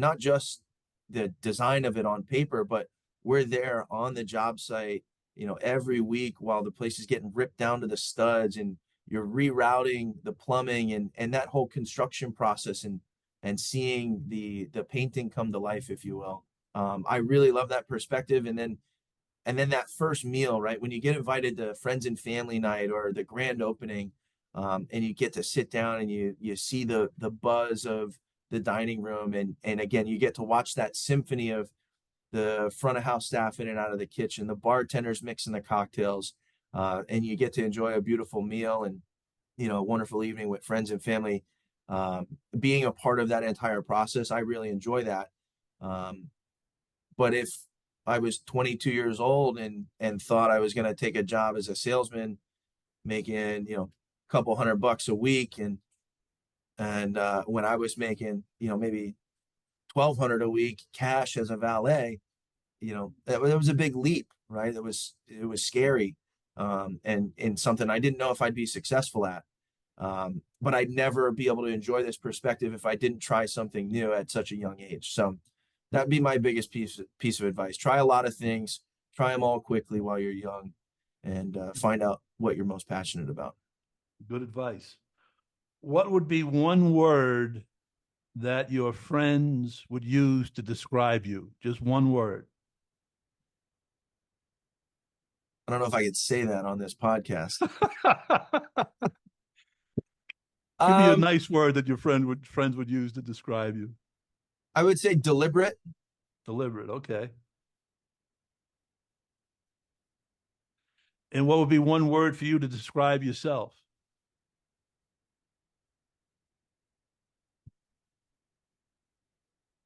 not just the design of it on paper, but we're there on the job site, every week while the place is getting ripped down to the studs, and you're rerouting the plumbing and that whole construction process, and seeing the painting come to life, if you will. I really love that perspective. And then that first meal, right? When you get invited to friends and family night or the grand opening, and you get to sit down and you see the buzz of the dining room, and again, you get to watch that symphony of the front of house staff in and out of the kitchen, the bartenders mixing the cocktails, and you get to enjoy a beautiful meal and, a wonderful evening with friends and family. Being a part of that entire process, I really enjoy that. But if I was 22 years old and thought I was going to take a job as a salesman, making, a couple $100 a week, and when I was making, maybe 1,200 a week cash as a valet, that was a big leap, right? It was scary, and something I didn't know if I'd be successful at. But I'd never be able to enjoy this perspective if I didn't try something new at such a young age. So that'd be my biggest piece of advice. Try a lot of things, try them all quickly while you're young, and find out what you're most passionate about. Good advice. What would be one word that your friends would use to describe you? Just one word. I don't know if I could say that on this podcast. Give me a Um, nice word that your friends would use to describe you. I would say deliberate, Deliberate. Okay. And what would be one word for you to describe yourself?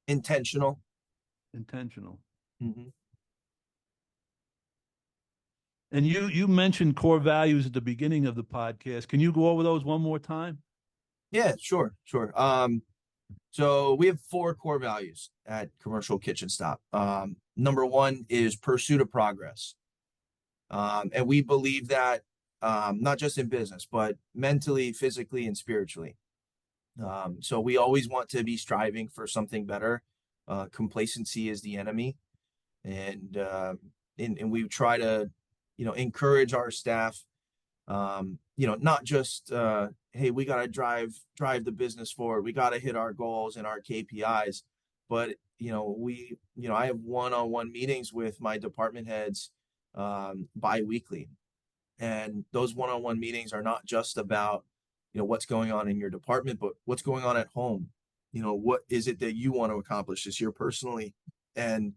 intentional. Intentional. Mhm. And you mentioned core values at the beginning of the podcast. Can you go over those one more time? Yeah, sure, sure. So we have four core values at Commercial Kitchen Stop. Number one is pursuit of progress. And we believe that not just in business, but mentally, physically, and spiritually. So we always want to be striving for something better. Complacency is the enemy, and we try to, encourage our staff. Not just hey, we got to drive the business forward. We got to hit our goals and our KPIs, but I have one-on-one meetings with my department heads bi-weekly, and those one-on-one meetings are not just about what's going on in your department, but what's going on at home. What is it that you want to accomplish this year personally, and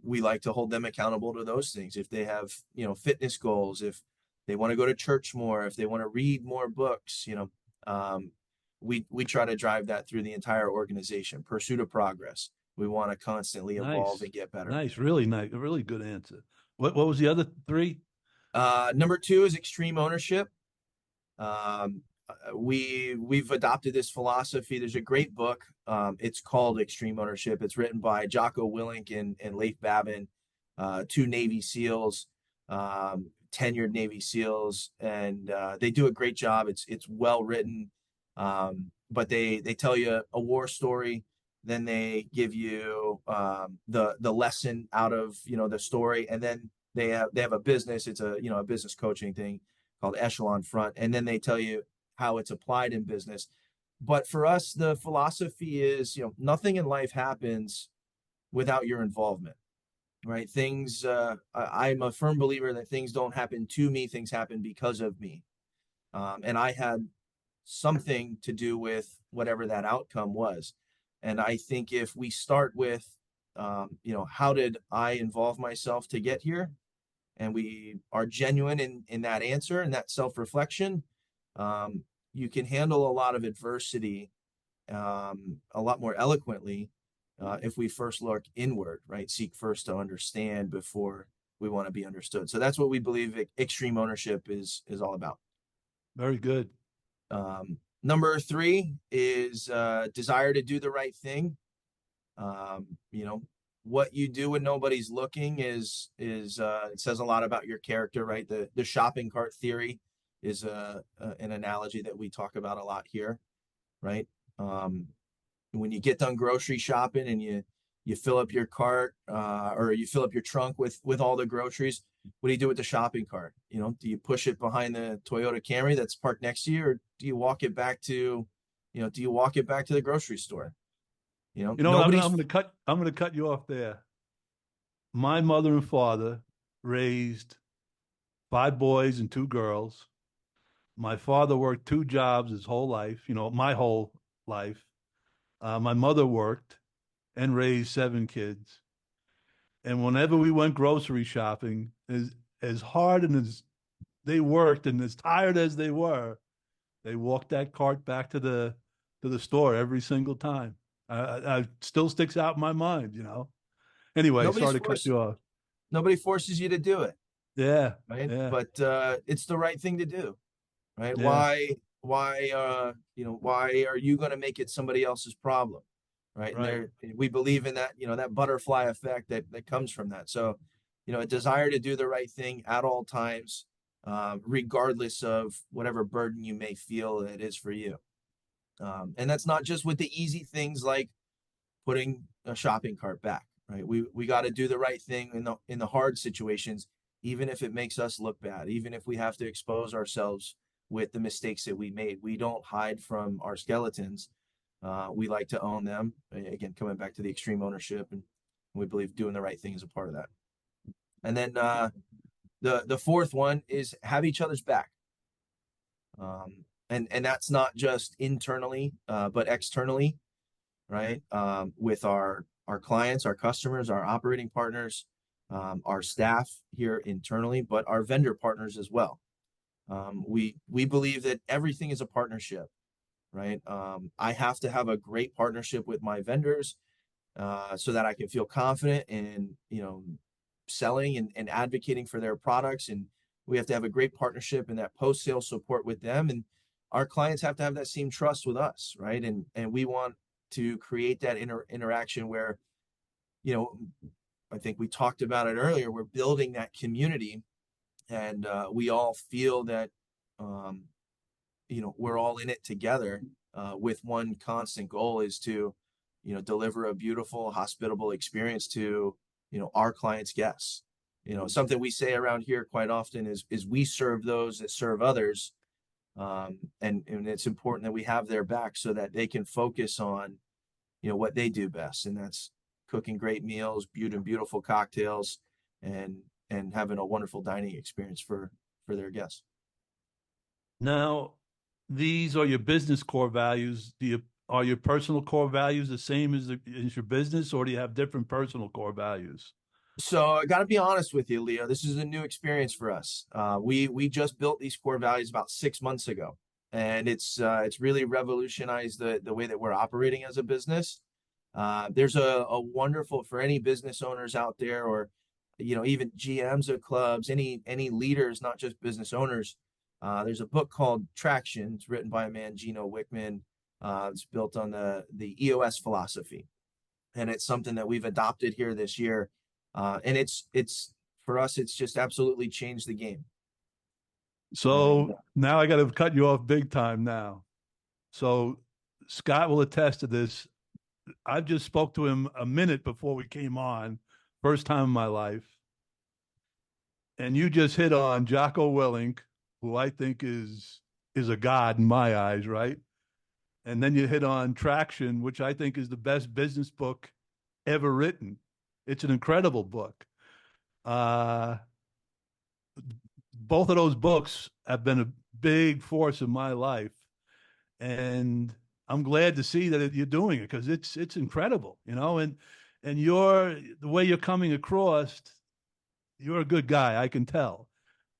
we like to hold them accountable to those things. If they have fitness goals, if they want to go to church more, if they want to read more books, we try to drive that through the entire organization. Pursuit of progress. We want to constantly evolve Nice. and get better. Nice. Really nice. A really good answer. What was the other three? Number two is extreme ownership. We've adopted this philosophy. There's a great book. It's called Extreme Ownership. It's written by Jocko Willink and Leif Babin, two Navy SEALs, tenured Navy SEALs, and they do a great job. It's well written, but they tell you a war story then they give you the lesson out of the story, and then they have a business. It's a business coaching thing called Echelon Front, and then they tell you how it's applied in business. But for us, the philosophy is nothing in life happens without your involvement, right? Things I'm a firm believer that things don't happen to me, things happen because of me. And I had something to do with whatever that outcome was. And I think if we start with, how did I involve myself to get here? And we are genuine in that answer and that self-reflection, you can handle a lot of adversity a lot more eloquently if we first look inward, right? Seek first to understand before we want to be understood. So that's what we believe extreme ownership is all about. Very good. Number three is desire to do the right thing. What you do when nobody's looking is it says a lot about your character, right? The shopping cart theory is an analogy that we talk about a lot here, right? When you get done grocery shopping and you fill up your cart or you fill up your trunk with all the groceries, what do you do with the shopping cart? Do you push it behind the Toyota Camry that's parked next to you, or do you walk it back to the grocery store? I'm Nobody's I'm gonna cut you off there. My mother and father raised five boys and two girls. My father worked two jobs his whole life, my whole life. My mother worked and raised seven kids. And whenever we went grocery shopping, as hard and as they worked and as tired as they were, they walked that cart back to the store every single time. I still sticks out in my mind. Anyway, nobody's sorry to cut forced you off. nobody forces you to do it, Yeah, right? yeah, But it's the right thing to do, right? yeah. Why are you going to make it somebody else's problem, right? And Right. we believe in that, that butterfly effect that comes from that. So, a desire to do the right thing at all times, regardless of whatever burden you may feel it is for you. And that's not just with the easy things like putting a shopping cart back, right? We got to do the right thing in the hard situations, even if it makes us look bad, even if we have to expose ourselves with the mistakes that we made. We don't hide from our skeletons. We like to own them. Again, coming back to the extreme ownership, and we believe doing the right thing is a part of that. And then the fourth one is have each other's back. And that's not just internally, but externally, right? With our clients, our customers, our operating partners, our staff here internally, but our vendor partners as well. We believe that everything is a partnership, right? I have to have a great partnership with my vendors so that I can feel confident in selling and advocating for their products, and we have to have a great partnership in that post-sale support with them, and our clients have to have that same trust with us, right? And we want to create that interaction where I think we talked about it earlier. We're building that community, and we all feel that we're all in it together with one constant goal is to deliver a beautiful, hospitable experience to our clients' guests. Something we say around here quite often is we serve those that serve others, and it's important that we have their back so that they can focus on what they do best, and that's cooking great meals, beautiful cocktails, and having a wonderful dining experience for their guests. Now, these are your business core values. Are your personal core values the same as your business, or do you have different personal core values? So I got to be honest with you, Leo. This is a new experience for us. We just built these core values about 6 months ago, and it's really revolutionized the way that we're operating as a business. There's a wonderful for any business owners out there, or even GMs of clubs, any leaders, not just business owners. There's a book called Traction. It's written by a man, Gino Wickman. It's built on the EOS philosophy, and it's something that we've adopted here this year. And it's for us, it's just absolutely changed the game. And So now I got to cut you off big time now. So Scott will attest to this. I just spoke to him a minute before we came on, first time in my life, and you just hit on Jocko Willink, who I think is a god in my eyes, right? And then you hit on Traction, which I think is the best business book ever written. It's an incredible book. Uh, both of those books have been a big force in my life, and I'm glad to see that you're doing it because it's incredible, you know. And you're the way you're coming across. You're a good guy, I can tell.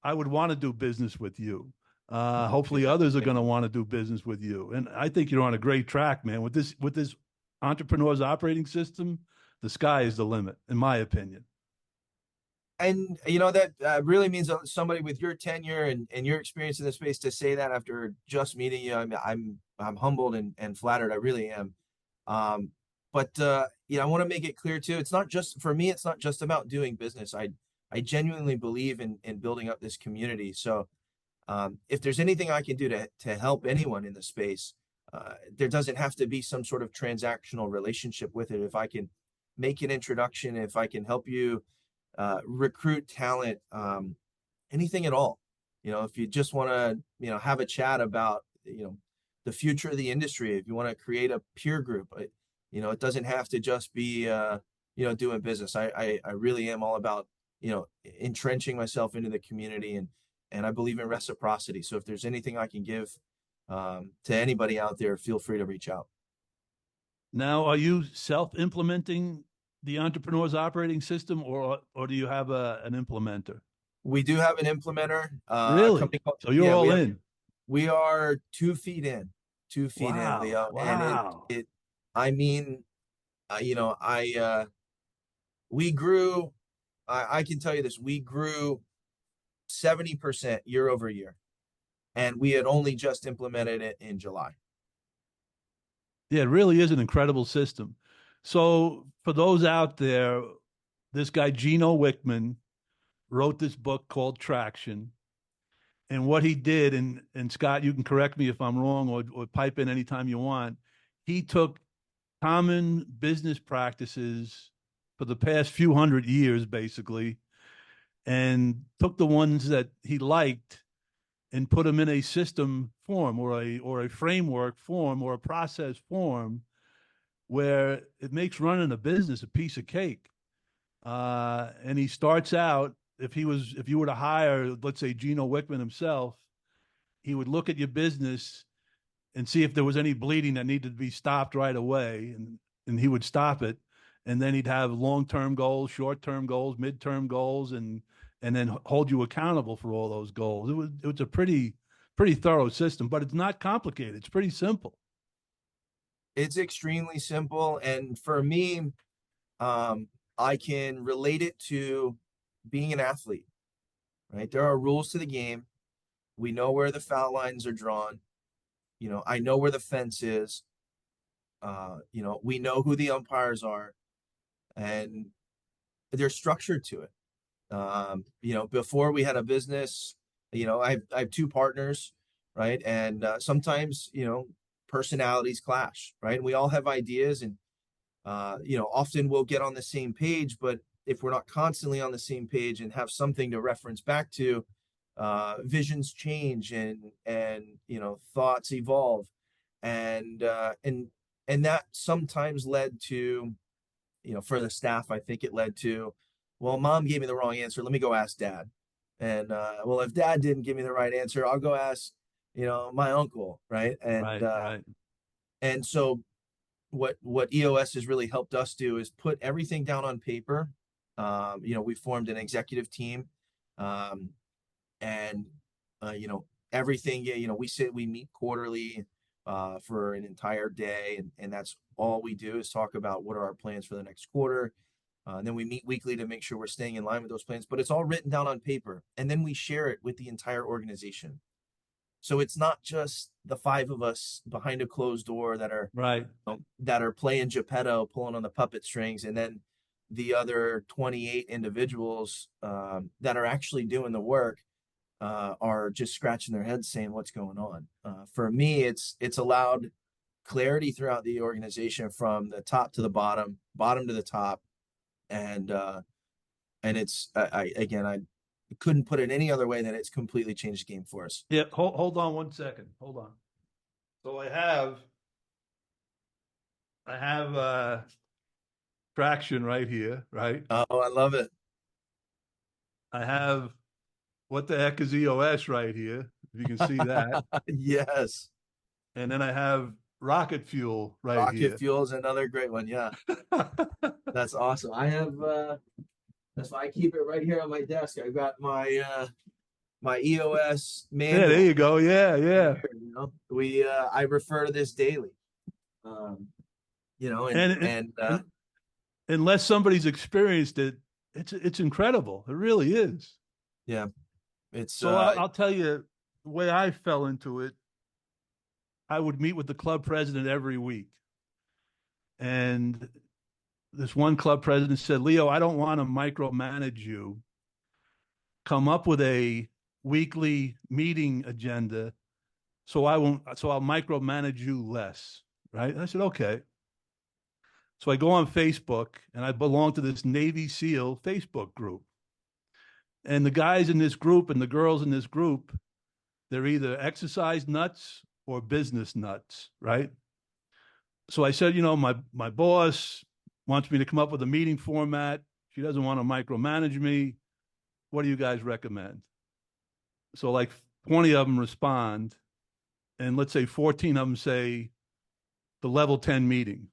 I would want to do business with you. Hopefully, others are going to want to do business with you. And I think you're on a great track, man. With this entrepreneur's operating system, the sky is the limit, in my opinion. And you know that really means somebody with your tenure and your experience in the space to say that after just meeting you. I'm humbled and flattered. I really am. Um, but you know, I want to make it clear too. It's not just for me. It's not just about doing business. I genuinely believe in building up this community. So if there's anything I can do to help anyone in the space, there doesn't have to be some sort of transactional relationship with it. If I can make an introduction, if I can help you recruit talent, anything at all. You know, if you just want to, you know, have a chat about, you know, the future of the industry, if you want to create a peer group, you know, it doesn't have to just be, you know, doing business. I really am all about, you know, entrenching myself into the community and I believe in reciprocity. So if there's anything I can give to anybody out there, feel free to reach out. Now, are you self-implementing the entrepreneur's operating system, or do you have an implementer? We do have an implementer, a Really? company called, So you're yeah, all in? we are 2 feet in, 2 feet in, Wow! Leo, and Wow! I mean, you know, we grew, I can tell you this, we grew 70% year over year, and we had only just implemented it in July. Yeah, it really is an incredible system. So for those out there, this guy Gino Wickman wrote this book called Traction. And what he did, and Scott, you can correct me if I'm wrong or pipe in anytime you want. He took common business practices for the past few hundred years, basically, and took the ones that he liked and put them in a system form or a framework form or a process form where it makes running a business a piece of cake. And he starts out if you were to hire, let's say Gino Wickman himself, he would look at your business and see if there was any bleeding that needed to be stopped right away, and he would stop it. And then he'd have long-term goals, short-term goals, mid-term goals, and then hold you accountable for all those goals. It was a pretty thorough system, but it's not complicated. It's pretty simple. It's extremely simple, and for me, um, I can relate it to being an athlete, right? There are rules to the game. We know where the foul lines are drawn. You know, I know where the fence is. You know, we know who the umpires are, and there's structure to it. You know, before we had a business, you know, I have two partners, right? And sometimes, you know, personalities clash, right? And we all have ideas, and you know, often we'll get on the same page, but if we're not constantly on the same page and have something to reference back to, visions change and you know, thoughts evolve, and and that sometimes led to, you know, for the staff, I think it led to, well, mom gave me the wrong answer. Let me go ask dad. And well, if dad didn't give me the right answer, I'll go ask, you know, my uncle, right? Right, right. And so what EOS has really helped us do is put everything down on paper. You know, we formed an executive team, um, and you know, everything. You know, we meet quarterly for an entire day, and that's all we do is talk about what are our plans for the next quarter. And then we meet weekly to make sure we're staying in line with those plans. But it's all written down on paper, and then we share it with the entire organization. So it's not just the five of us behind a closed door Right. that are playing Geppetto, pulling on the puppet strings, and then the other 28 individuals that are actually doing the work are just scratching their heads saying what's going on. For me, it's allowed clarity throughout the organization from the top to the bottom, bottom to the top. And it's, again, I couldn't put it any other way than it's completely changed the game for us. Yeah, hold on 1 second. Hold on. So I have traction right here, right? Oh, I love it. I have what the heck is EOS right here, if you can see that. Yes. And then I have rocket fuel right Rocket here. fuel is another great one. Yeah. That's awesome. I have that's why I keep it right here on my desk. I've got my EOS Yeah, there manual you go. Yeah, yeah. here, we I refer to this daily. Um, And unless somebody's experienced it, it's incredible. It really is. yeah, it's So I'll tell you the way I fell into it. I would meet with the club president every week, and this one club president said, "Leo, I don't want to micromanage you. Come up with a weekly meeting agenda, so I won't. So I'll micromanage you less." Right? And I said, "Okay." So I go on Facebook, and I belong to this Navy SEAL Facebook group. And the guys in this group and the girls in this group, they're either exercise nuts or business nuts, right? So I said, my boss wants me to come up with a meeting format. She doesn't want to micromanage me. What do you guys recommend? So like 20 of them respond, and let's say 14 of them say the level 10 meeting,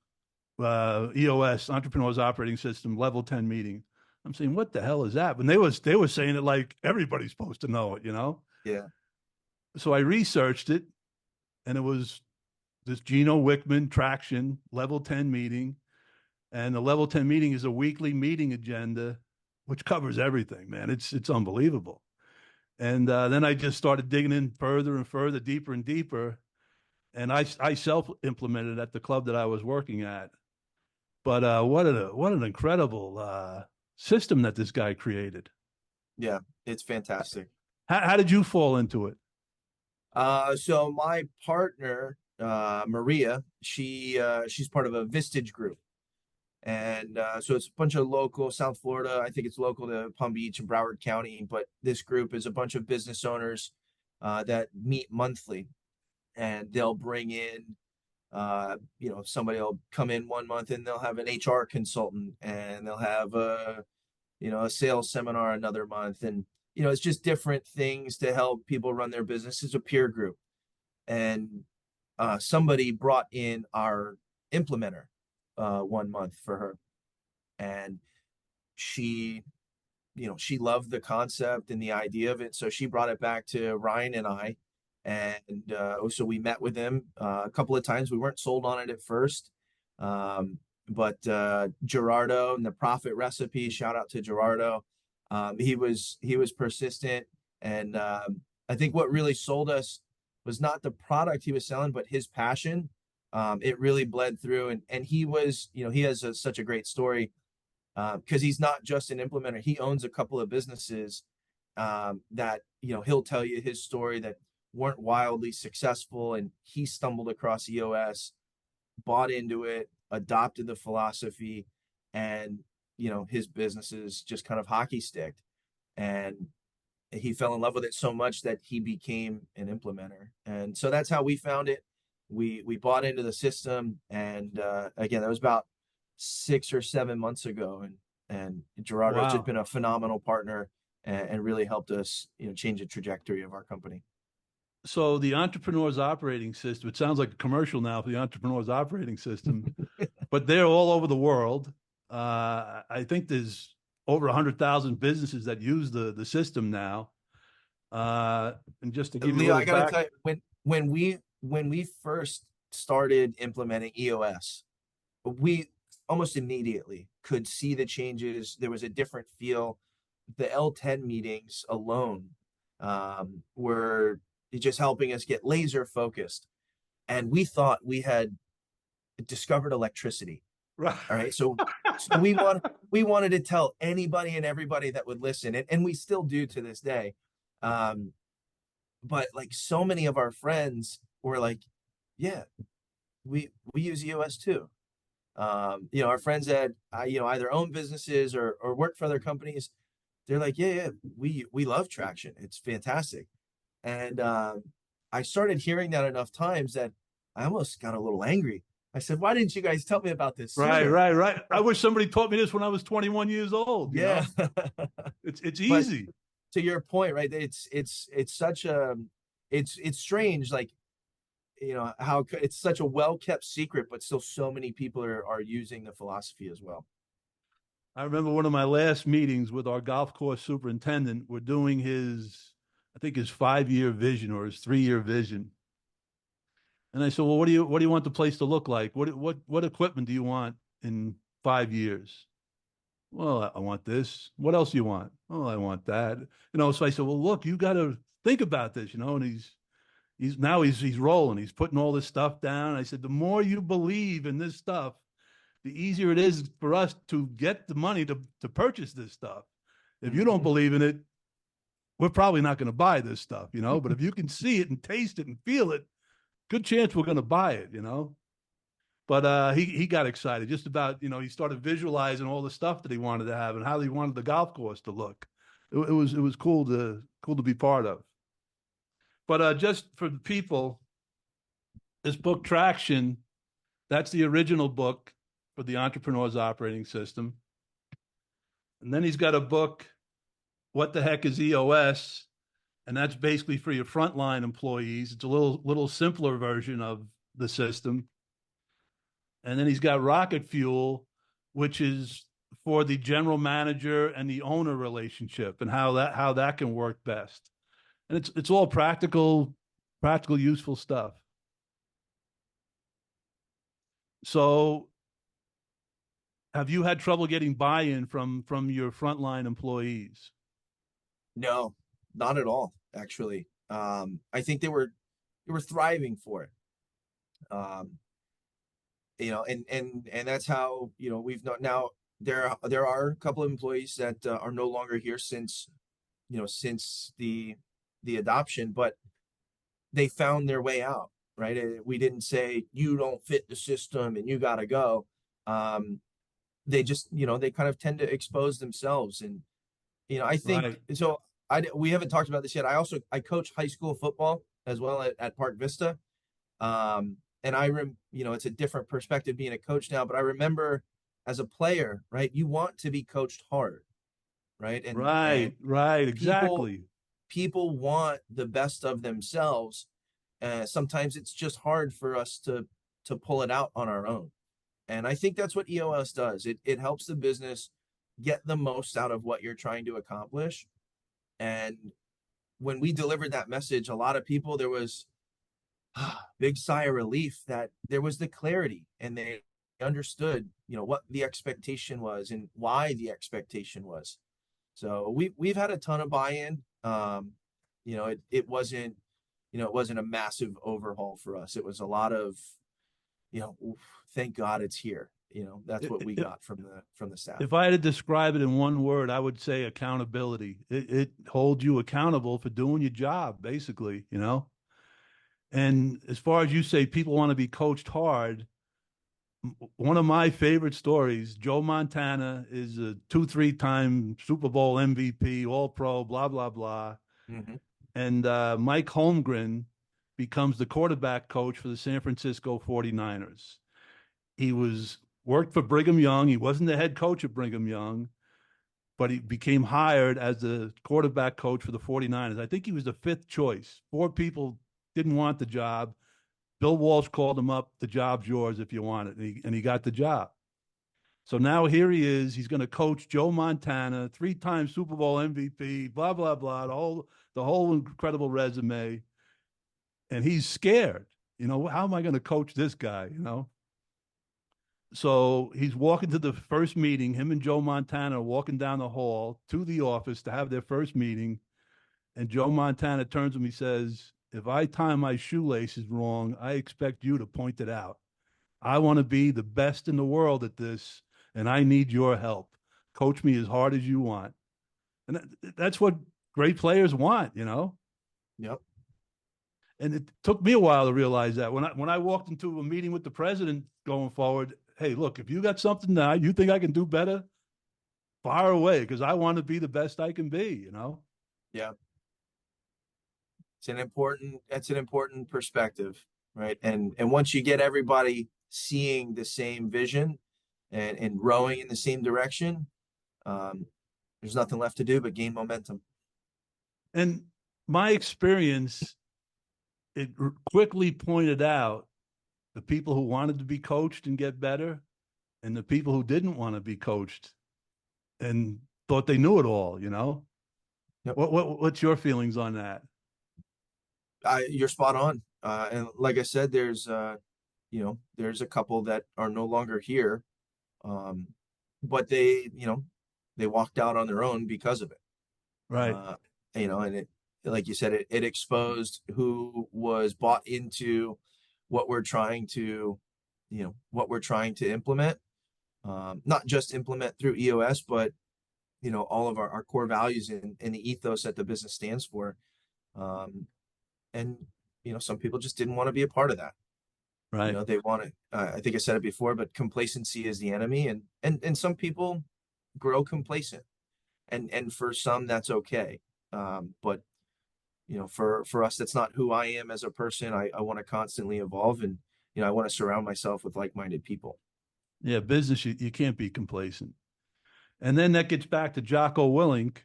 EOS, Entrepreneur's Operating System, level 10 meeting. I'm saying, what the hell is that? And they were saying it like everybody's supposed to know it, yeah, So I researched it, and it was this Gino Wickman traction level 10 meeting. And the level 10 meeting is a weekly meeting agenda, which covers everything, man. It's unbelievable. And then I just started digging in further and further, deeper and deeper. And I self-implemented at the club that I was working at. But what an incredible system that this guy created. yeah, it's fantastic. How did you fall into it? So my partner, Maria, she's part of a Vistage group. And so it's a bunch of local South Florida. I think it's local to Palm Beach and Broward County. But this group is a bunch of business owners that meet monthly, and they'll bring in, somebody will come in 1 month and they'll have an HR consultant, and they'll have a sales seminar another month, and it's just different things to help people run their business as a peer group. And somebody brought in our implementer 1 month for her, and she loved the concept and the idea of it, so she brought it back to Ryan and I, and so we met with him a couple of times. We weren't sold on it at first, but Gerardo and the Profit Recipe, shout out to Gerardo. He was persistent, and I think what really sold us was not the product he was selling, but his passion. It really bled through, and he was, he has such a great story, because he's not just an implementer. He owns a couple of businesses that, he'll tell you his story, that weren't wildly successful, and he stumbled across EOS, bought into it, adopted the philosophy, and his businesses just kind of hockey sticked, and he fell in love with it so much that he became an implementer. And so that's how we found it. We bought into the system, and again, that was about 6 or 7 months ago, and Gerardo's just Wow. been a phenomenal partner, and really helped us change the trajectory of our company. So the Entrepreneur's Operating System, it sounds like a commercial now for the Entrepreneur's Operating System, but they're all over the world. I think there's over 100,000 businesses that use the system now. And just to give you a Leo, I little gotta back, tell you, when we first started implementing EOS, we almost immediately could see the changes. There was a different feel. The L10 meetings alone were just helping us get laser focused, and we thought we had discovered electricity. right? All right, so we wanted to tell anybody and everybody that would listen, and we still do to this day. But like, so many of our friends were like, yeah, we use EOS too. Our friends that either own businesses or work for other companies, they're like, yeah, we love traction. It's fantastic. And I started hearing that enough times that I almost got a little angry. I said, why didn't you guys tell me about this Right, sooner? right, right. I wish somebody taught me this when I was 21 years old, you Yeah. know? It's But easy. to your point, right? It's such a it's strange, like how it's such a well kept secret, but still so many people are using the philosophy as well. I remember one of my last meetings with our golf course superintendent. We're doing I think his 5-year vision or his 3-year vision. And I said, well, what do you want the place to look like? What equipment do you want in 5 years? Well, I want this. What else do you want? Oh, I want that. So I said, well, look, you got to think about this, and he's rolling. He's putting all this stuff down. I said, the more you believe in this stuff, the easier it is for us to get the money to purchase this stuff. If you don't Mm-hmm. believe in it, we're probably not going to buy this stuff. But if you can see it and taste it and feel it, good chance we're going to buy it. But he got excited just about, he started visualizing all the stuff that he wanted to have and how he wanted the golf course to look. It was cool to be part of. But just for the people, this book Traction, that's the original book for the Entrepreneur's Operating System. And then he's got a book, What the Heck is EOS? And that's basically for your frontline employees. It's a little simpler version of the system. And then he's got Rocket Fuel, which is for the general manager and the owner relationship and how that can work best. And it's all practical, useful stuff. So have you had trouble getting buy-in from your frontline employees? No, not at all, actually. I think they were thriving for it. Um, and that's how, we've not now there are a couple of employees that are no longer here since the adoption, but they found their way out, right? We didn't say you don't fit the system and you got to go. Um, they just, they kind of tend to expose themselves. And, I think Right. so. We haven't talked about this yet. I coach high school football as well at Park Vista. And it's a different perspective being a coach now, but I remember as a player, right, you want to be coached hard, right? And Right, people exactly. people want the best of themselves. Sometimes it's just hard for us to pull it out on our own. And I think that's what EOS does. It helps the business get the most out of what you're trying to accomplish. And when we delivered that message, a lot of people, there was big sigh of relief that there was the clarity and they understood, what the expectation was and why the expectation was. So we've had a ton of buy-in. It wasn't a massive overhaul for us. It was a lot of, thank God it's here. That's what we got from the staff. If I had to describe it in one word, I would say accountability. It holds you accountable for doing your job, basically. And as far as you say, people want to be coached hard. One of my favorite stories, Joe Montana is a 2-3-time Super Bowl MVP, all pro, blah, blah, blah. Mm-hmm. And Mike Holmgren becomes the quarterback coach for the San Francisco 49ers. He worked for Brigham Young. He wasn't the head coach of Brigham Young, but he became hired as the quarterback coach for the 49ers. I think he was the 5th choice. 4 people didn't want the job. Bill Walsh called him up. The job's yours if you want it. And he got the job. So now here he is. He's going to coach Joe Montana, 3-time Super Bowl MVP, blah, blah, blah, the whole incredible resume. And he's scared. How am I going to coach this guy? So he's walking to the first meeting. Him and Joe Montana are walking down the hall to the office to have their first meeting. And Joe Montana turns to me and says, if I tie my shoelaces wrong, I expect you to point it out. I want to be the best in the world at this, and I need your help. Coach me as hard as you want. And that's what great players want. Yep. And it took me a while to realize that when I walked into a meeting with the president going forward, hey, look, if you got something that you think I can do better, fire away, because I want to be the best I can be, you know? Yeah. That's an important perspective, right? And once you get everybody seeing the same vision and rowing in the same direction, um, there's nothing left to do but gain momentum. And my experience, it quickly pointed out the people who wanted to be coached and get better and the people who didn't want to be coached and thought they knew it all, you know? Yep. What's your feelings on that? You're spot on. And like I said, there's a couple that are no longer here. Um, but they walked out on their own because of it. Right. Uh, and like you said, it exposed who was bought into what we're trying to, implement. Not just implement through EOS, but all of our core values and the ethos that the business stands for. And some people just didn't want to be a part of that. Right. They want to, I think I said it before, but complacency is the enemy. And some people grow complacent, and for some that's okay. But for us, that's not who I am as a person. I want to constantly evolve, and I want to surround myself with like-minded people. Yeah, business, you can't be complacent. And then that gets back to Jocko Willink.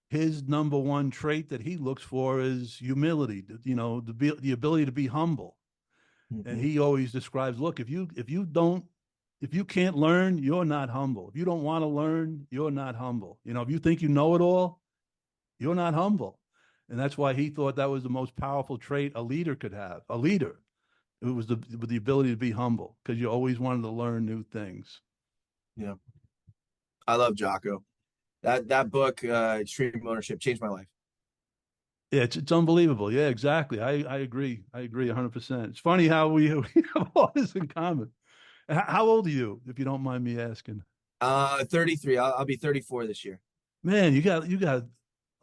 His number one trait that he looks for is humility, the ability to be humble. Mm-hmm. And he always describes, look, if you can't learn, you're not humble. If you don't want to learn, you're not humble. If you think you know it all, you're not humble. And that's why he thought that was the most powerful trait a leader could have. A leader, it was the ability to be humble, because you always wanted to learn new things. Yeah. I love Jocko. That book, Extreme Ownership, changed my life. Yeah, it's unbelievable. Yeah, exactly. I agree. I agree 100%. It's funny how we have all this in common. How old are you, if you don't mind me asking? 33. I'll be 34 this year. Man, you got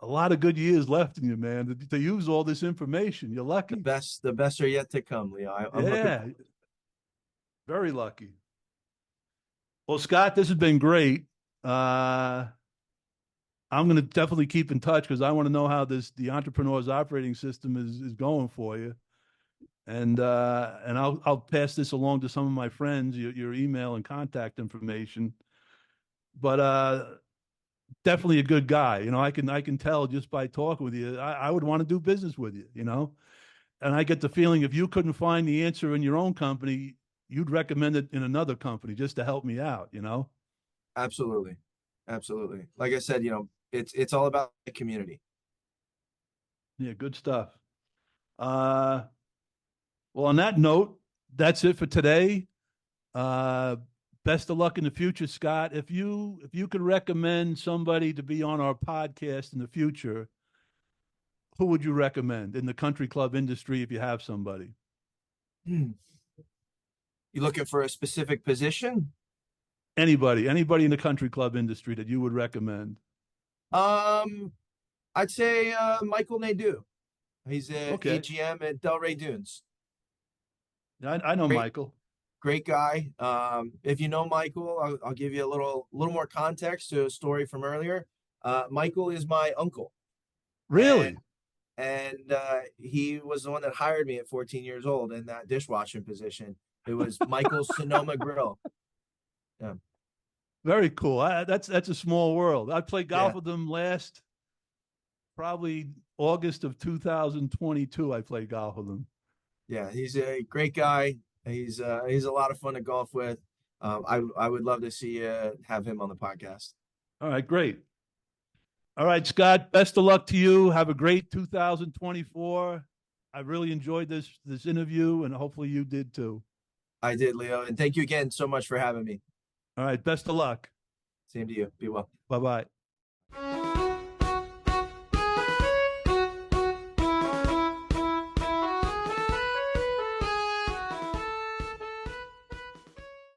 a lot of good years left in you, man, to use all this information. You're lucky. The best are yet to come, Leo. I'm looking. Very lucky. Well, Scott, this has been great. I'm going to definitely keep in touch, because I want to know how the entrepreneur's operating system is going for you, and I'll pass this along to some of my friends, your email and contact information. But definitely a good guy. I can tell just by talking with you. I would want to do business with you. And I get the feeling if you couldn't find the answer in your own company, you'd recommend it in another company just to help me out. Absolutely. Like I said, it's all about the community. Yeah, good stuff. Well, on that note, that's it for today. Best of luck in the future, Scott. If you could recommend somebody to be on our podcast in the future, who would you recommend in the country club industry, if you have somebody? You looking for a specific position? Anybody in the country club industry that you would recommend? I'd say Michael Nadeau. He's a AGM at Delray Dunes. I know Michael. Great guy. If you know Michael, I'll give you a little more context to a story from earlier. Michael is my uncle. Really? And he was the one that hired me at 14 years old in that dishwashing position. It was Michael's Sonoma Grill. Yeah. Very cool. That's a small world. I played golf with him last, probably August of 2022. I played golf with him. Yeah, he's a great guy. He's a lot of fun to golf with. I would love to see have him on the podcast. All right, great. All right, Scott, best of luck to you. Have a great 2024. I really enjoyed this interview, and hopefully you did too. I did, Leo, and thank you again so much for having me. All right, best of luck. Same to you. Be well. Bye-bye.